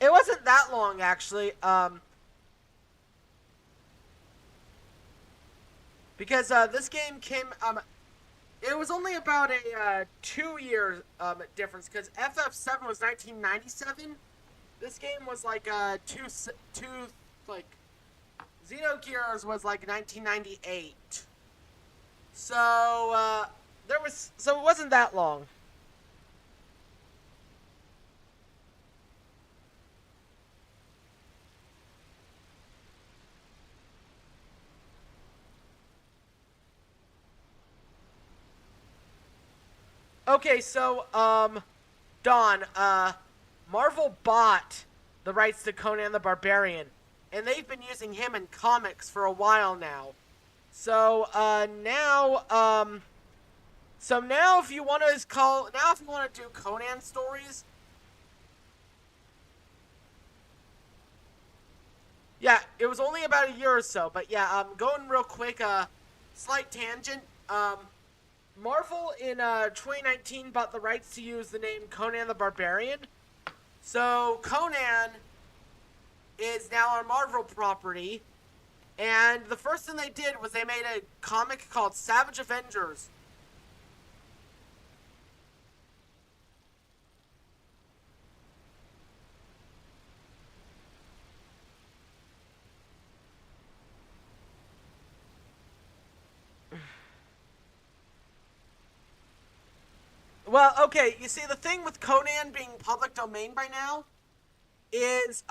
wasn't that long, actually, because, this game came, it was only about a, 2-year, difference, because FF7 was 1997, this game was, like, like, Xenogears was, like, 1998. So, so it wasn't that long. Okay, so, Dawn, Marvel bought the rights to Conan the Barbarian, and they've been using him in comics for a while now. So, now if you want to do Conan stories, yeah, it was only about a year or so, but yeah, going real quick, slight tangent, Marvel in 2019 bought the rights to use the name Conan the Barbarian. So Conan is now a Marvel property, and the first thing they did was they made a comic called Savage Avengers. Well, okay, you see, the thing with Conan being public domain by now is,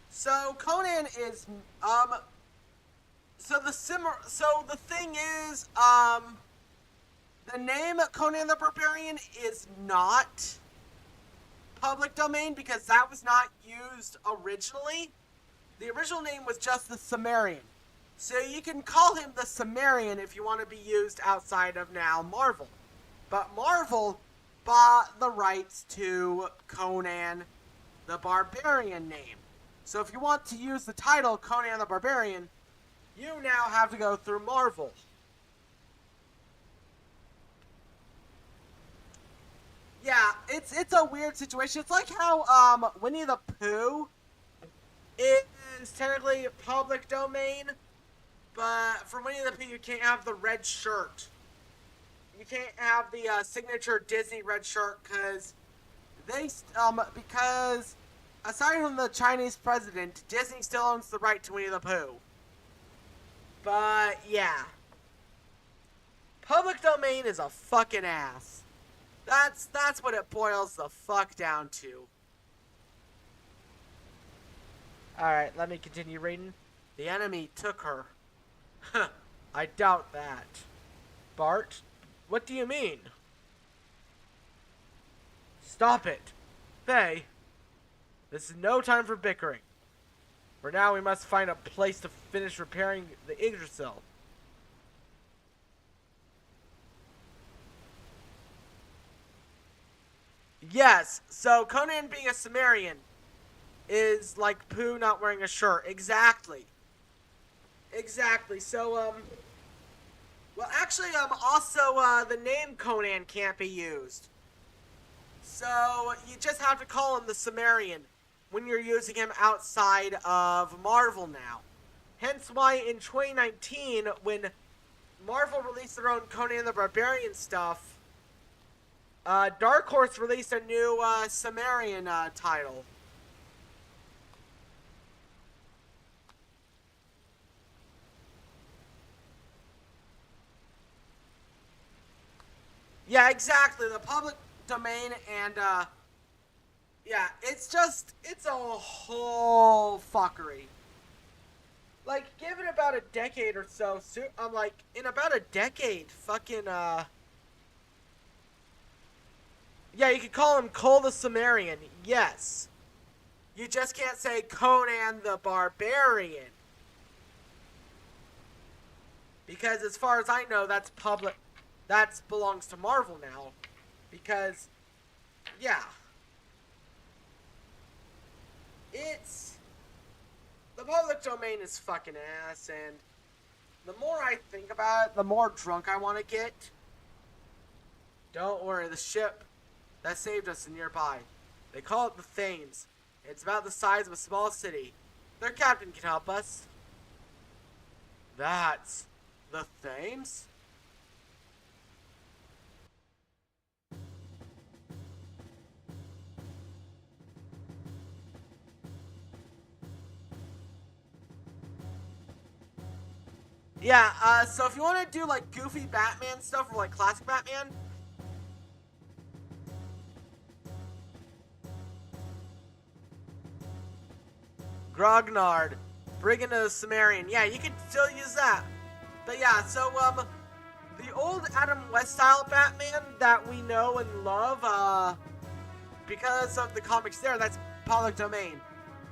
so Conan is, so the thing is, the name Conan the Barbarian is not public domain because that was not used originally. The original name was just the Sumerian. So you can call him the Sumerian if you want to be used outside of now Marvel. But Marvel bought the rights to Conan the Barbarian name. So if you want to use the title Conan the Barbarian, you now have to go through Marvel. Yeah, it's a weird situation. It's like how Winnie the Pooh is technically public domain, but for Winnie the Pooh you can't have the red shirt. You can't have the signature Disney red shirt because because aside from the Chinese president, Disney still owns the right to Winnie the Pooh. But yeah, public domain is a fucking ass. That's what it boils the fuck down to. Alright, let me continue reading. The enemy took her. I doubt that. Bart, what do you mean? Stop it. Faye, this is no time for bickering. For now, we must find a place to finish repairing the Yggdrasil. Yes, so Conan being a Sumerian is like Pooh not wearing a shirt. Exactly. Exactly. So, well, actually, also, the name Conan can't be used. So you just have to call him the Sumerian when you're using him outside of Marvel now. Hence why in 2019, when Marvel released their own Conan the Barbarian stuff, Dark Horse released a new Sumerian title. Yeah, exactly. The public domain and, yeah, it's a whole fuckery. Like, give it about a decade or so, I'm like, in about a decade, fucking, yeah, you could call him Cole the Sumerian, yes. You just can't say Conan the Barbarian. Because as far as I know, that's public, that belongs to Marvel now. Because, yeah. The public domain is fucking ass, and the more I think about it, the more drunk I want to get. Don't worry, the ship that saved us is nearby. They call it the Thames. It's about the size of a small city. Their captain can help us. That's the Thames? Yeah, so if you want to do, like, goofy Batman stuff, or, like, classic Batman, Grognard, Brigand of the Sumerian. Yeah, you could still use that. But yeah, so, the old Adam West style Batman that we know and love, because of the comics there, that's public domain.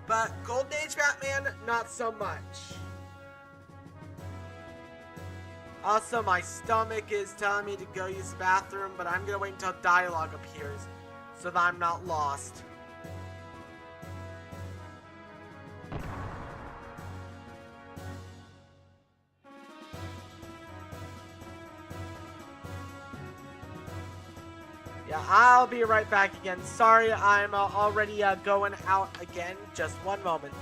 But Golden Age Batman, not so much. Also, my stomach is telling me to go use the bathroom, but I'm gonna wait until dialogue appears so that I'm not lost. Yeah, I'll be right back again. Sorry, I'm already going out again. Just one moment.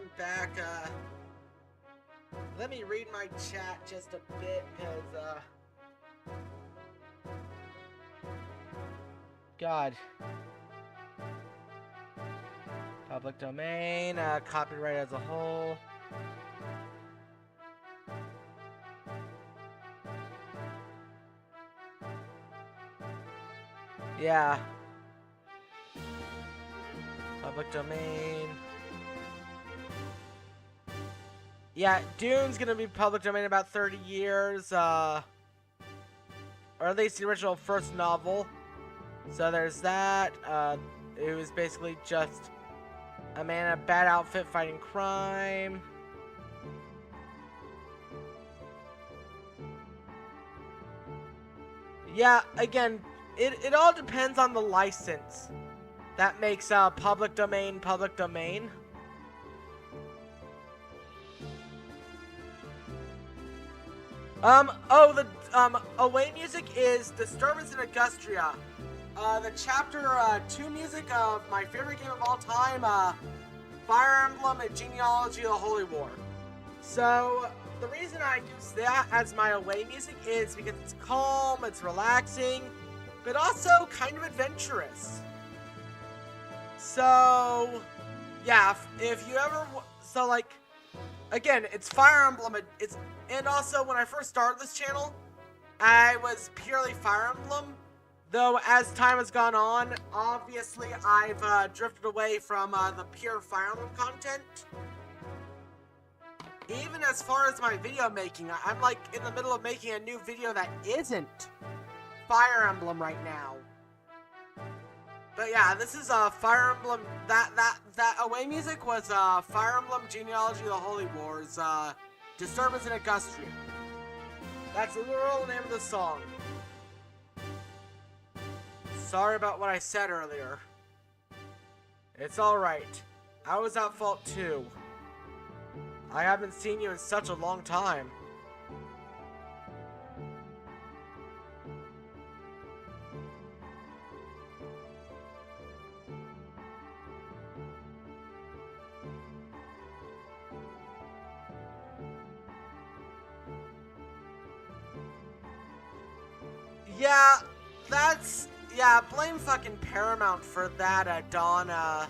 I'm back. Let me read my chat just a bit, because, God. Public domain, copyright as a whole. Yeah. Public domain. Yeah, Dune's gonna be public domain in about 30 years, or at least the original first novel. So there's that. It was basically just a man in a bad outfit fighting crime. Yeah, again, it all depends on the license. That makes public domain public domain. The away music is Disturbance in Augustria. The chapter 2 music of my favorite game of all time, Fire Emblem and Genealogy of the Holy War. So, the reason I use that as my away music is because it's calm, it's relaxing, but also kind of adventurous. So, yeah, if you ever, so like, again, it's Fire Emblem, and also when I first started this channel, I was purely Fire Emblem, though as time has gone on, obviously I've drifted away from the pure Fire Emblem content. Even as far as my video making, I'm like in the middle of making a new video that isn't Fire Emblem right now. But yeah, this is Fire Emblem. That away music was Fire Emblem Genealogy of the Holy Wars, Disturbance in Augustria. That's the literal name of the song. Sorry about what I said earlier. It's alright. I was at fault too. I haven't seen you in such a long time. Yeah, blame fucking Paramount for that, Donna.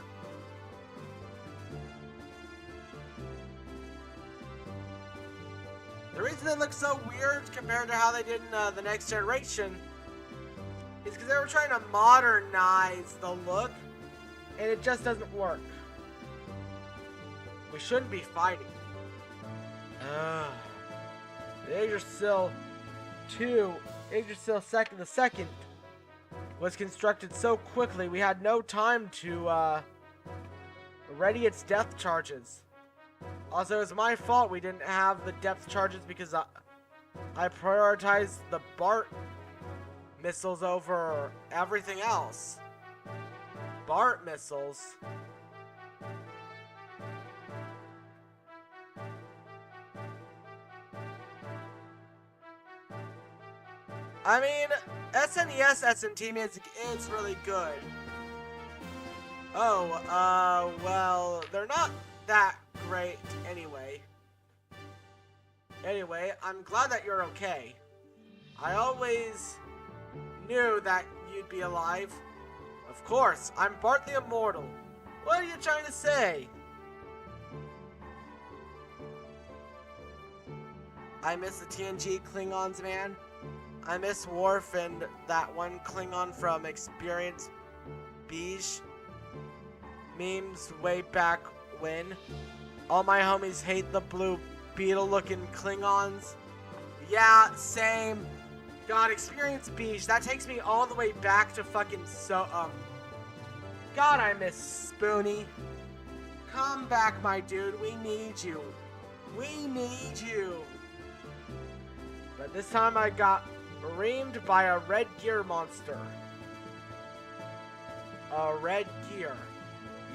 The reason it looks so weird compared to how they did in the next generation is because they were trying to modernize the look, and it just doesn't work. We shouldn't be fighting. Yggdrasil 2, Yggdrasil the second was constructed so quickly we had no time to ready its depth charges. Also, it was my fault we didn't have the depth charges because I prioritized the BART missiles over everything else. BART missiles? I mean, SNES SNT music is really good. Oh, well, they're not that great anyway. Anyway, I'm glad that you're okay. I always knew that you'd be alive. Of course, I'm Bart the Immortal. What are you trying to say? I miss the TNG Klingons, man. I miss Worf and that one Klingon from Experience Beige. Memes way back when. All my homies hate the blue beetle-looking Klingons. Yeah, same. God, Experience Beige, that takes me all the way back to fucking God, I miss Spoonie. Come back, my dude, we need you. We need you. But this time I got reamed by a red gear monster. A red gear.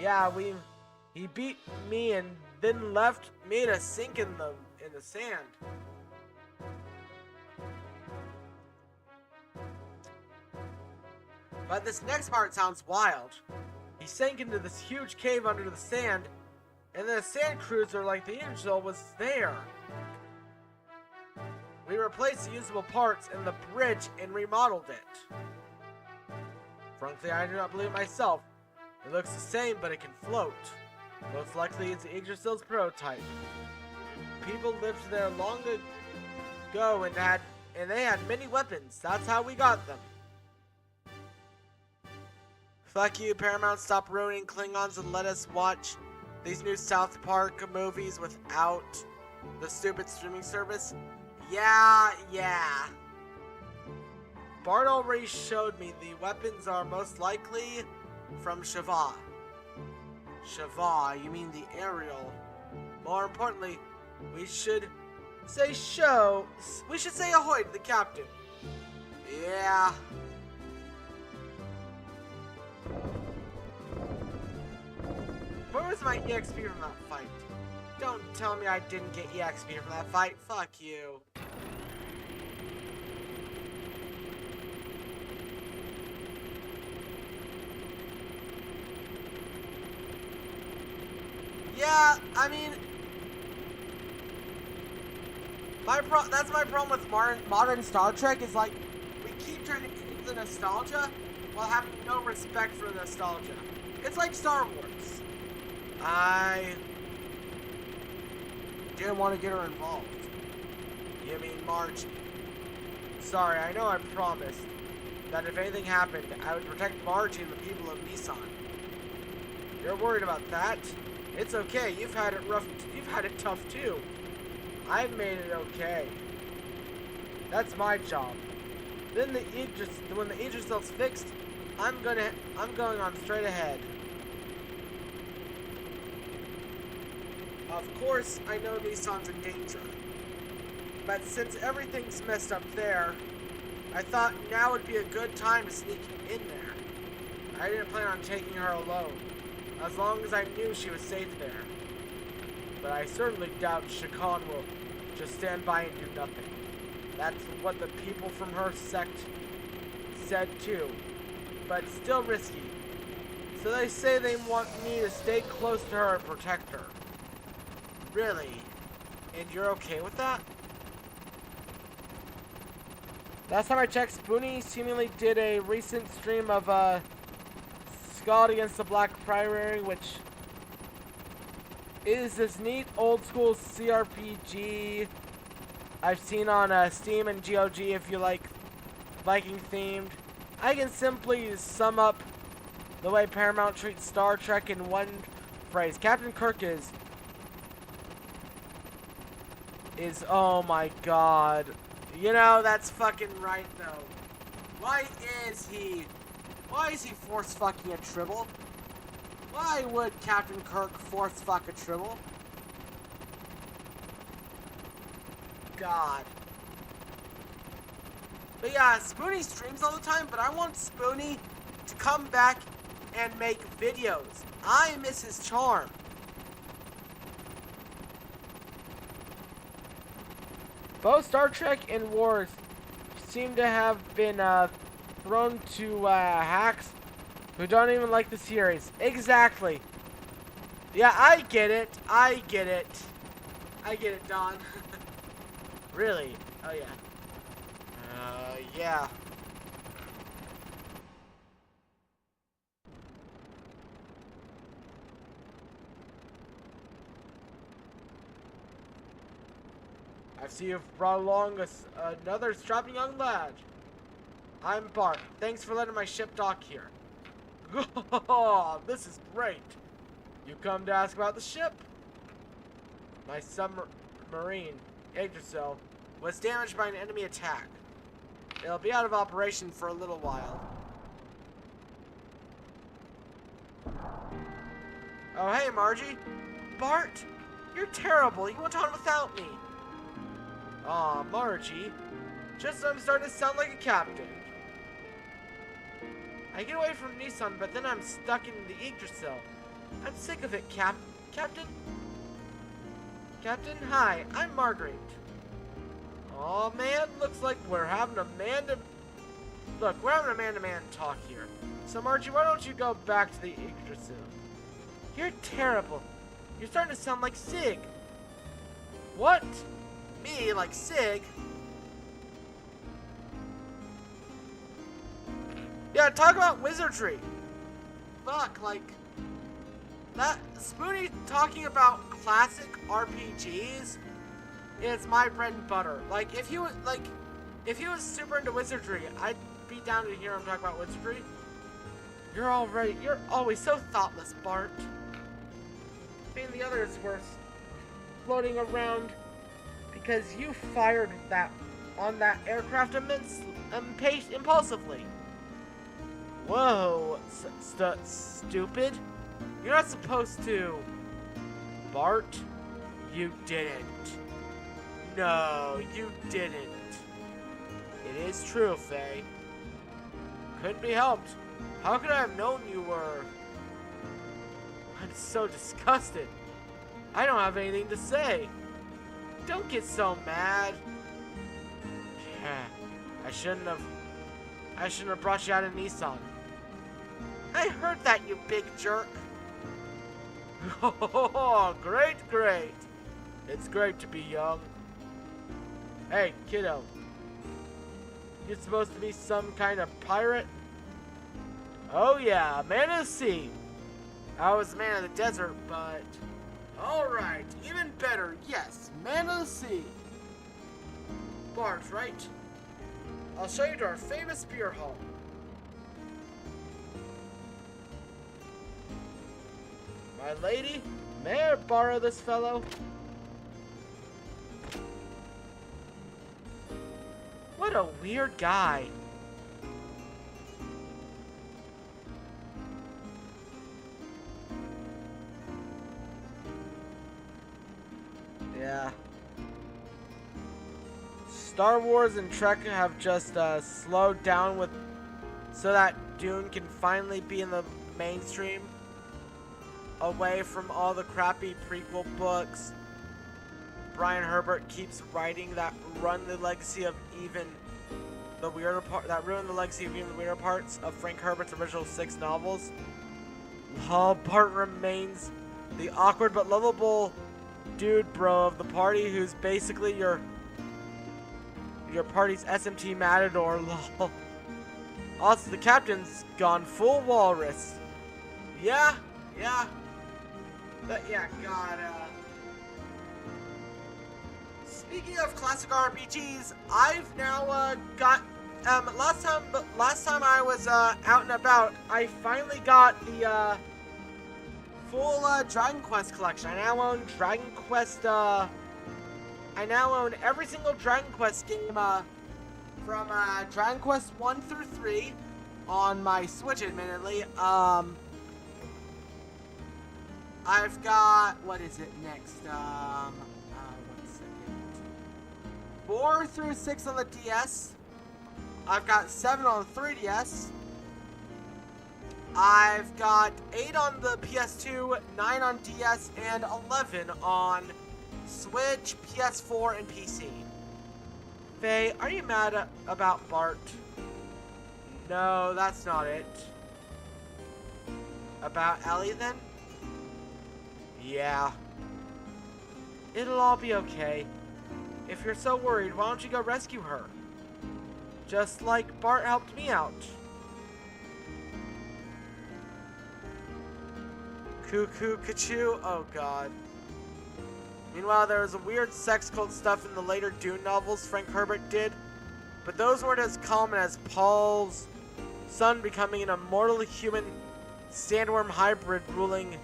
Yeah, he beat me and then left me to sink in the sand. But this next part sounds wild. He sank into this huge cave under the sand, And the sand cruiser, like the Angel, was there. We replaced the usable parts in the bridge and remodeled it. Frankly, I do not believe it myself. It looks the same, but it can float. Most likely it's Yggdrasil's prototype. People lived there long ago and they had many weapons. That's how we got them. Fuck you, Paramount. Stop ruining Klingons and let us watch these new South Park movies without the stupid streaming service. Yeah. Bart already showed me the weapons are most likely from Shava. Shava, you mean the aerial. More importantly, we should say ahoy to the captain. Yeah. Where was my EXP from that fight? Don't tell me I didn't get EXP from that fight. Fuck you. Yeah, I mean, that's my problem with modern Star Trek is like, we keep trying to keep the nostalgia while having no respect for the nostalgia. It's like Star Wars. I didn't want to get her involved. You mean Margie? Sorry, I know I promised that if anything happened, I would protect Margie and the people of Nissan. You're worried about that? It's okay, you've had it rough, you've had it tough too. I've made it okay. That's my job. Then when the Yggdrasil's fixed, I'm going on straight ahead. Of course, I know Nissan's in danger. But since everything's messed up there, I thought now would be a good time to sneak in there. I didn't plan on taking her alone, as long as I knew she was safe there. But I certainly doubt Shakan will just stand by and do nothing. That's what the people from her sect said too, but still risky. So they say they want me to stay close to her and protect her. Really? And you're okay with that? Last time I checked, Spoonie seemingly did a recent stream of Skull Against the Black Priory, which is this neat old school CRPG I've seen on Steam and GOG if you like Viking themed. I can simply sum up the way Paramount treats Star Trek in one phrase. Captain Kirk is oh my god. You know, that's fucking right though. Why is he force fucking a Tribble? Why would Captain Kirk force fuck a Tribble? God. But yeah, Spoonie streams all the time, but I want Spoonie to come back and make videos. I miss his charm. Both Star Trek and Wars seem to have been thrown to hacks who don't even like the series. Exactly. Yeah, I get it. I get it, Don. Really? Oh, yeah. Yeah. I see you've brought along another strapping young lad. I'm Bart. Thanks for letting my ship dock here. This is great. You come to ask about the ship? My submarine, Yggdrasil, was damaged by an enemy attack. It'll be out of operation for a little while. Oh, hey, Margie. Bart, you're terrible. You went on without me. Aw, Margie. Just I'm starting to sound like a captain. I get away from Nissan, but then I'm stuck in the Yggdrasil. I'm sick of it, Captain? Captain, hi, I'm Margaret. Aw, man, looks like we're having a man-to-man talk here. So, Margie, why don't you go back to the Yggdrasil? You're terrible. You're starting to sound like Sig. What? Me, like Sig? Yeah, talk about wizardry. Fuck, like... That... Spoony talking about classic RPGs is my bread and butter. Like, if he was super into wizardry, I'd be down to hear him talk about wizardry. You're always so thoughtless, Bart. Me and the others were floating around because you fired on that aircraft impulsively. Whoa, stupid. You're not supposed to. Bart, you didn't. No, you didn't. It is true, Faye. Couldn't be helped. How could I have known you were... I'm so disgusted. I don't have anything to say. Don't get so mad. I shouldn't have brought you out in Nissan. I heard that, you big jerk. Oh, great. It's great to be young. Hey, kiddo. You're supposed to be some kind of pirate? Oh yeah, man of the sea. I was a man of the desert, but... Alright, even better, yes, man of the sea. Bart, right? I'll show you to our famous beer hall. My lady, may I borrow this fellow? What a weird guy. Yeah. Star Wars and Trek have just slowed down so that Dune can finally be in the mainstream, away from all the crappy prequel books Brian Herbert keeps writing that ruin the legacy of even the weirder parts of Frank Herbert's original 6 novels. Bart remains the awkward but lovable dude bro of the party who's basically your party's SMT matador. Lol. Also, the captain's gone full walrus. Yeah. God, speaking of classic RPGs, I've now got last time I was out and about, I finally got the full Dragon Quest collection. I now own Dragon Quest. I now own every single Dragon Quest game from Dragon Quest 1 through 3 on my Switch, admittedly. I've got, what is it next? 1 second. 4 through 6 on the DS. I've got 7 on the 3DS. I've got 8 on the PS2, 9 on DS, and 11 on Switch, PS4, and PC. Faye, are you mad about Bart? No, that's not it. About Ellie, then? Yeah. It'll all be okay. If you're so worried, why don't you go rescue her? Just like Bart helped me out. Cuckoo, Kachoo, oh god. Meanwhile, there was a weird sex cult stuff in the later Dune novels Frank Herbert did, but those weren't as common as Paul's son becoming an immortal human sandworm hybrid ruling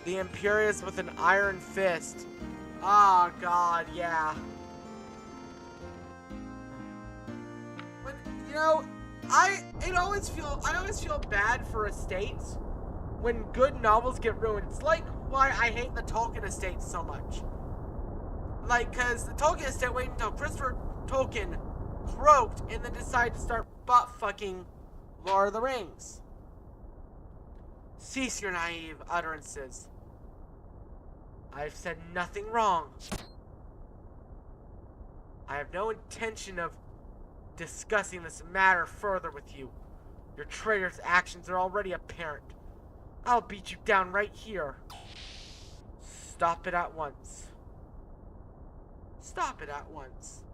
the Imperius with an iron fist. Oh god, yeah. But, you know, I always feel bad for estates when good novels get ruined. It's like why I hate the Tolkien estate so much. Like, cause the Tolkien estate waited until Christopher Tolkien croaked and then decided to start butt-fucking Lord of the Rings. Cease your naive utterances. I've said nothing wrong. I have no intention of discussing this matter further with you. Your traitor's actions are already apparent. I'll beat you down right here. Stop it at once. Stop it at once.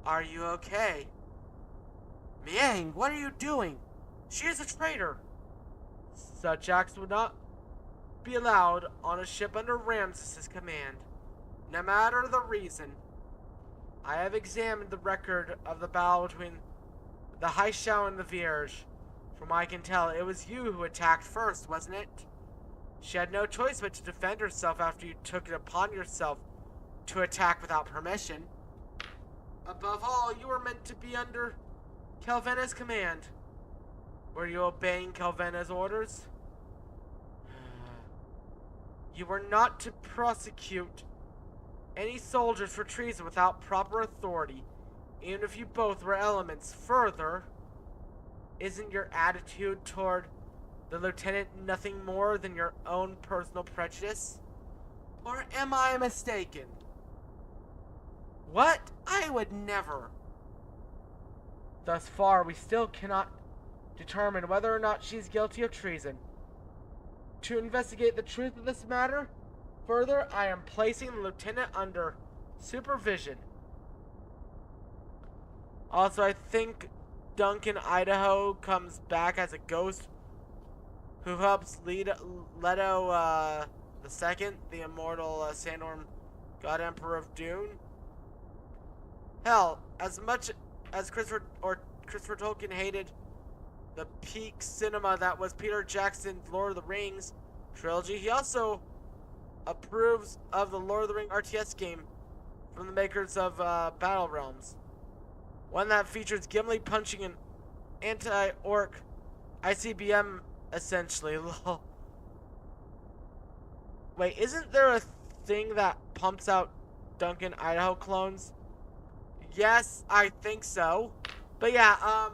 Are you okay? Miang, what are you doing? She is a traitor. Such acts would not be allowed on a ship under Ramses' command, no matter the reason. I have examined the record of the battle between the Haishao and the Vierge. From what I can tell, it was you who attacked first, wasn't it? She had no choice but to defend herself after you took it upon yourself to attack without permission. Above all, you were meant to be under Kelvena's command. Were you obeying Kelvena's orders? You were not to prosecute any soldiers for treason without proper authority, even if you both were elements. Further, isn't your attitude toward the lieutenant nothing more than your own personal prejudice? Or am I mistaken? What? I would never. Thus far, we still cannot determine whether or not she's guilty of treason. To investigate the truth of this matter further, I am placing the lieutenant under supervision. Also, I think Duncan Idaho comes back as a ghost who helps lead Leto the Second, the immortal Sandorn God Emperor of Dune. Hell, as much as Christopher Tolkien hated the peak cinema that was Peter Jackson's Lord of the Rings trilogy, he also approves of the Lord of the Rings RTS game from the makers of Battle Realms. One that features Gimli punching an anti-orc ICBM, essentially. Lol. Wait, isn't there a thing that pumps out Duncan Idaho clones? Yes, I think so. But yeah,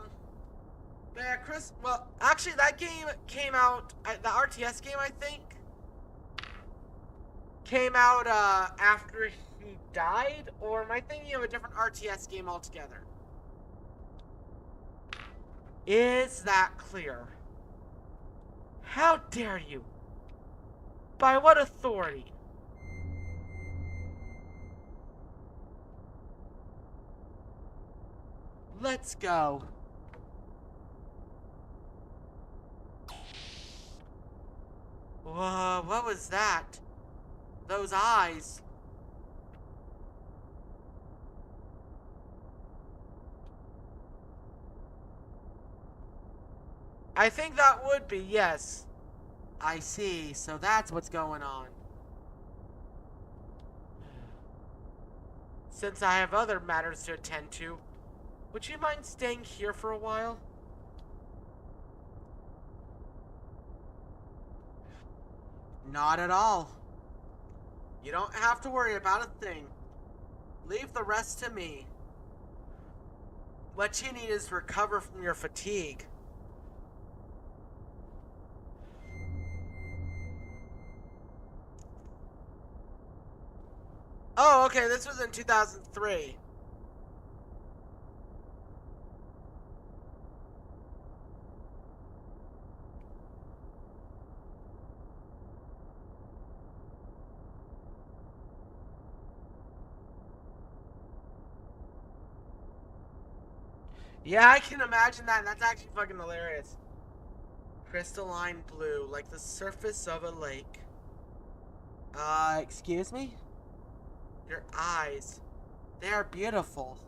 Chris, well, actually that game came out, the RTS game, I think, came out after he died, or am I thinking of a different RTS game altogether? Is that clear? How dare you? By what authority? Let's go. Whoa, what was that? Those eyes. I think that would be, yes. I see, so that's what's going on. Since I have other matters to attend to, would you mind staying here for a while? Not at all. You don't have to worry about a thing. Leave the rest to me. What you need is to recover from your fatigue. Oh, okay, this was in 2003. Yeah, I can imagine that. That's actually fucking hilarious. Crystalline blue, like the surface of a lake. Excuse me? Your eyes. They are beautiful.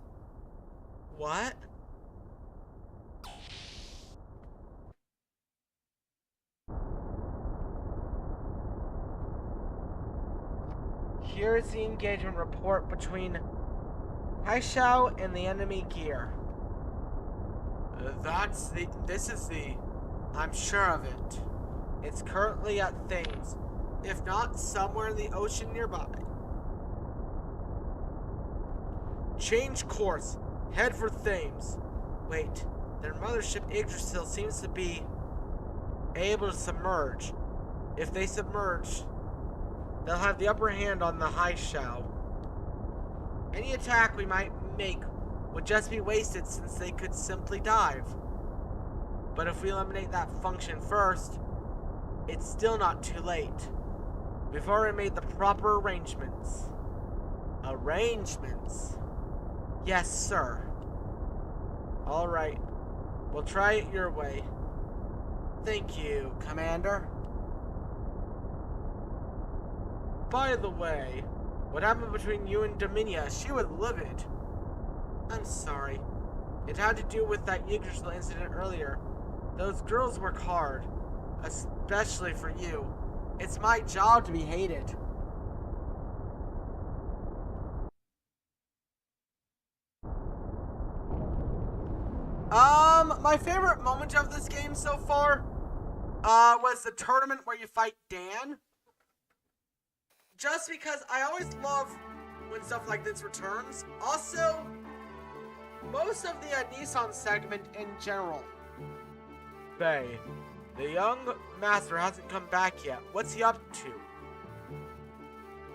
What? Here is the engagement report between Haishao and the enemy gear. I'm sure of it. It's currently at Thames, if not somewhere in the ocean nearby. Change course. Head for Thames. Wait, their mothership Yggdrasil seems to be able to submerge. If they submerge, they'll have the upper hand on the Haishao. Any attack we might make would just be wasted since they could simply dive. But if we eliminate that function first, it's still not too late. before we made the proper arrangements. Arrangements? Yes, sir. Alright. We'll try it your way. Thank you, Commander. By the way, what happened between you and Dominia? She was livid. I'm sorry. It had to do with that Xenogears incident earlier. Those girls work hard. Especially for you. It's my job to be hated. My favorite moment of this game so far, was the tournament where you fight Dan. Just because I always love when stuff like this returns. Also, most of the Nissan segment in general. Faye, the young master hasn't come back yet. What's he up to?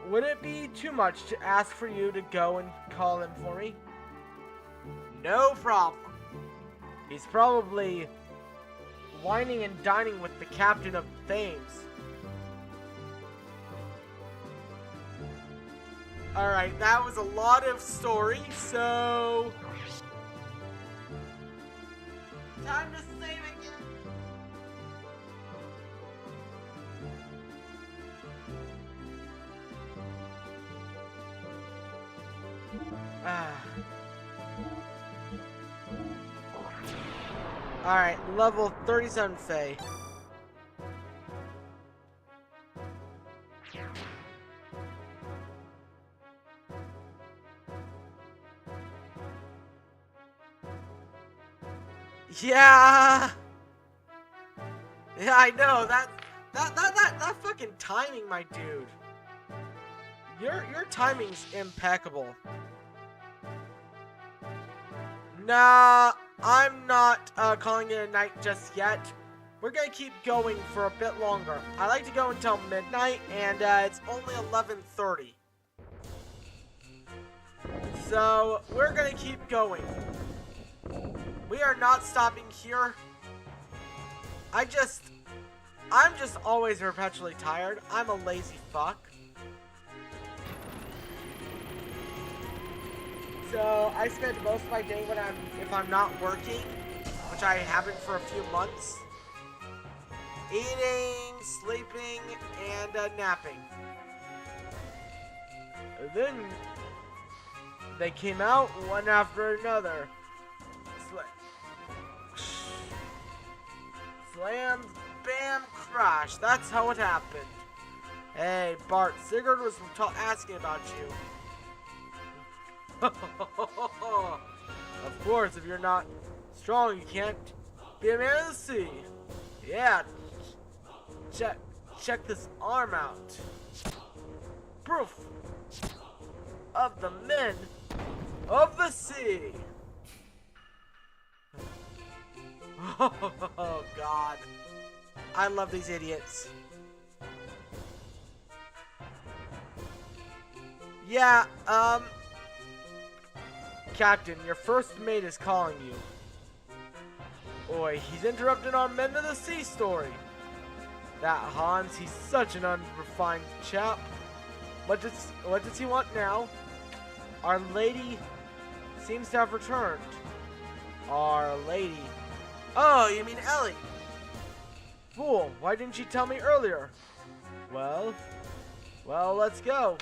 Would it be too much to ask for you to go and call him for me? No problem. He's probably whining and dining with the captain of Thames. Alright, that was a lot of story, so... time to save again. Alright, level 37 Faye. Yeah, I know that fucking timing, my dude. Your timing's impeccable. Nah, I'm not calling it a night just yet. We're gonna keep going for a bit longer. I like to go until midnight, and it's only 11:30. So we're gonna keep going. We are not stopping here. I'm just always perpetually tired. I'm a lazy fuck. So I spend most of my day if I'm not working, which I haven't for a few months, eating, sleeping, and napping. And then they came out one after another. Slam, bam, crash. That's how it happened. Hey, Bart, Sigurd was asking about you. Of course, if you're not strong, you can't be a man of the sea. Yeah. Check this arm out. Proof of the men of the sea. Oh, God. I love these idiots. Yeah, Captain, your first mate is calling you. Oi, he's interrupting our Men of the Sea story. That Hans, he's such an unrefined chap. What does he want now? Our lady seems to have returned. Our lady... Oh, you mean Ellie? Fool, why didn't you tell me earlier? Well, let's go.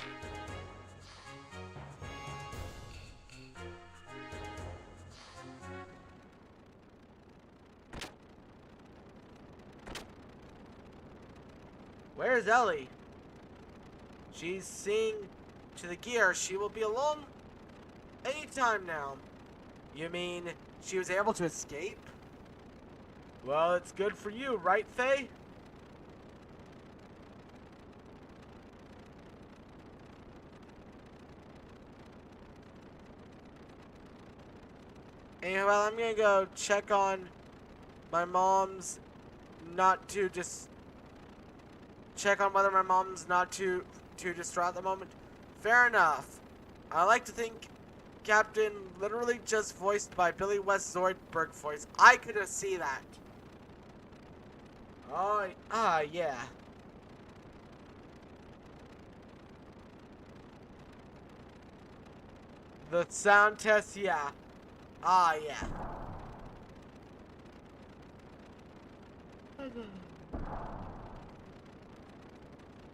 Where's Ellie? She's seeing to the gear. She will be along anytime now. You mean she was able to escape? Well, it's good for you, right, Faye? Anyway, well, I'm gonna go check on my mom's, not to just check on whether my mom's not too distraught at the moment. Fair enough. I like to think Captain literally just voiced by Billy West Zoidberg voice. I could have seen that. Oh, yeah. The sound test, yeah. Ah, yeah.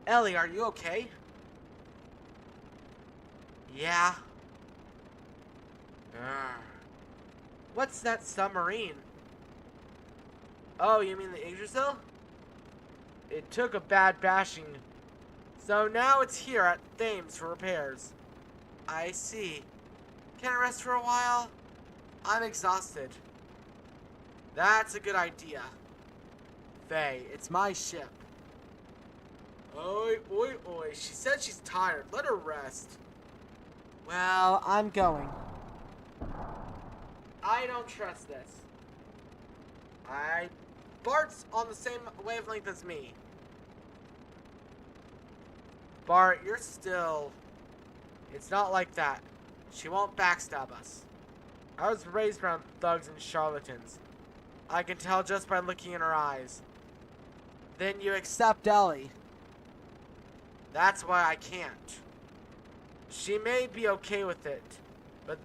Ellie, are you okay? Yeah. Grr. What's that submarine? Oh, you mean the Yggdrasil? It took a bad bashing. So now it's here at Thames for repairs. I see. Can I rest for a while? I'm exhausted. That's a good idea. Faye, it's my ship. Oi, oi, oi. She said she's tired. Let her rest. Well, I'm going. I don't trust this. Bart's on the same wavelength as me. Bart, you're still... It's not like that. She won't backstab us. I was raised around thugs and charlatans. I can tell just by looking in her eyes. Then you accept Ellie. That's why I can't. She may be okay with it, but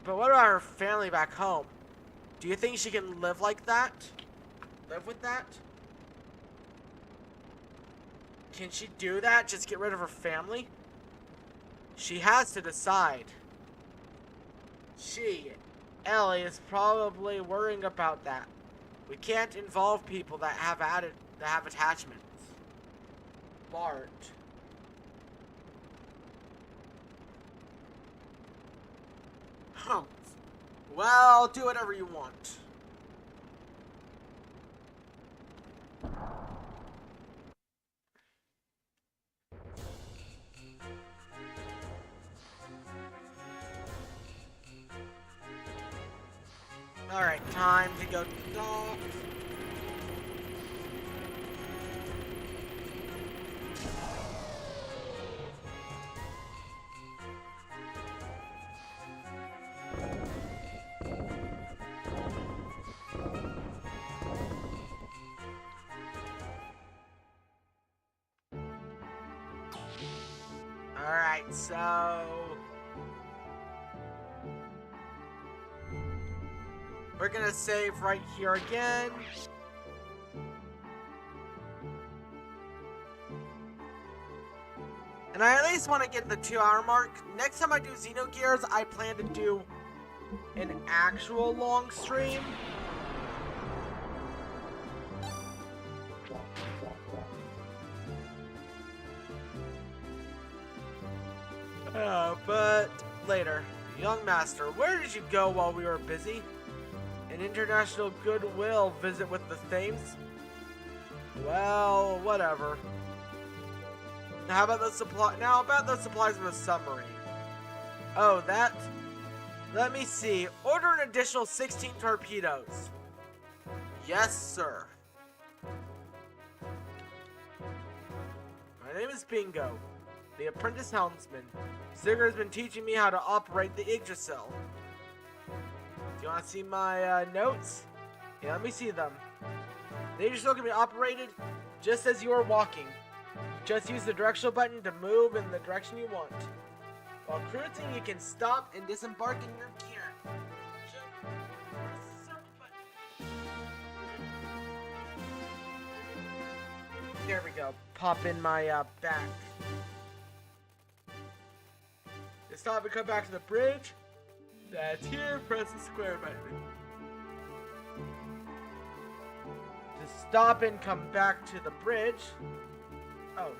what about her family back home? Do you think she can live like that? Live with that? Can she do that? Just get rid of her family? She has to decide. Ellie, is probably worrying about that. We can't involve people that have attachments. Bart. Well, do whatever you want. Alright, time to go dock. Alright, so... we're gonna save right here again. And I at least want to get the 2-hour mark. Next time I do Xenogears, I plan to do an actual long stream. But later. Young Master, where did you go while we were busy? An international goodwill visit with the Thames? Well, whatever. How about the supplies of the submarine? Oh, that? Let me see. Order an additional 16 torpedoes. Yes, sir. My name is Bingo, the apprentice helmsman. Sigurd has been teaching me how to operate the Yggdrasil. Do you want to see my notes? Yeah, let me see them. The Yggdrasil can be operated just as you are walking. Just use the directional button to move in the direction you want. While cruising, you can stop and disembark in your gear. Just press the circle button. There we go. Pop in my back. To stop and come back to the bridge. That's here. Press the square button. To stop and come back to the bridge. Oh.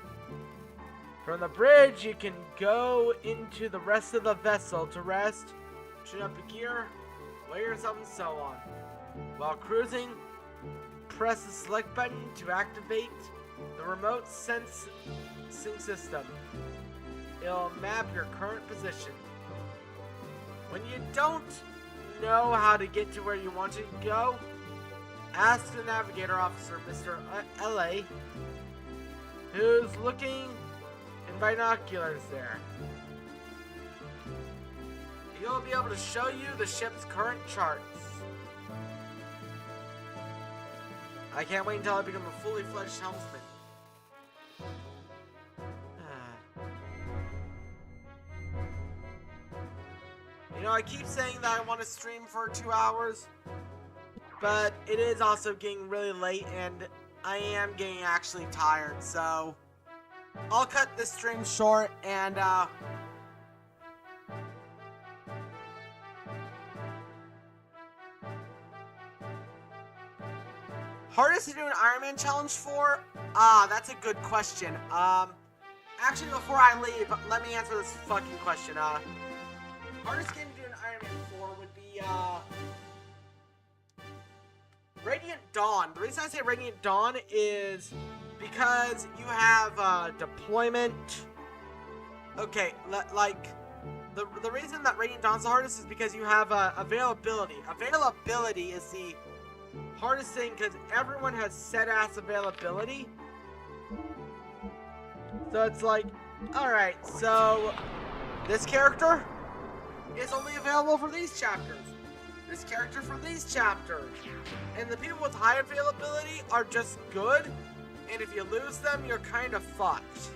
From the bridge, you can go into the rest of the vessel to rest, tune up the gear, weigh yourself, and so on. While cruising, press the select button to activate the remote sensing system. It'll map your current position. When you don't know how to get to where you want to go, ask the navigator officer, Mr. L.A., who's looking in binoculars there. He'll be able to show you the ship's current charts. I can't wait until I become a fully fledged helmsman. know, I keep saying that I want to stream for 2 hours, but it is also getting really late, and I am getting actually tired, so I'll cut this stream short, and, hardest to do an Iron Man challenge for? That's a good question. Actually, before I leave, let me answer this fucking question. Hardest game to do an Iron Man for would be, Radiant Dawn. The reason I say Radiant Dawn is because you have, deployment. Okay, the reason that Radiant Dawn's the hardest is because you have, availability. Availability is the hardest thing because everyone has set-ass availability. So it's like, alright, so this character is only available for these chapters. This character for these chapters. And the people with high availability are just good, and if you lose them, you're kind of fucked.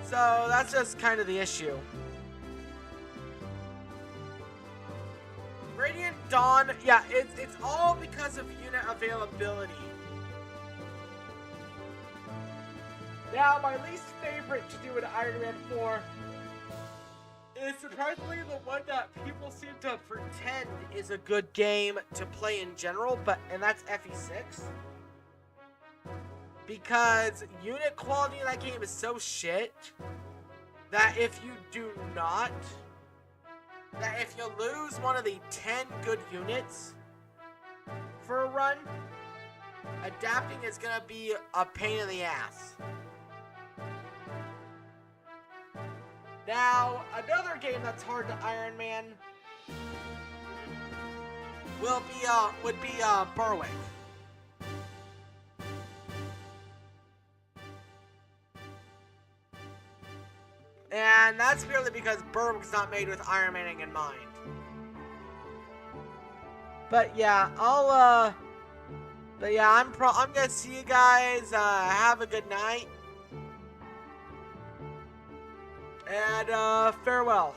So that's just kind of the issue. Radiant Dawn, yeah, it's all because of unit availability. Now, my least favorite to do an Iron Man 4 is surprisingly the one that people seem to pretend is a good game to play in general, and that's FE6. Because unit quality in that game is so shit that if you lose one of the 10 good units for a run, adapting is gonna be a pain in the ass. Now, another game that's hard to Iron Man would be Berwick. And that's purely because Berwick's not made with Iron Manning in mind. But yeah, I'm gonna see you guys. Have a good night. And, farewell.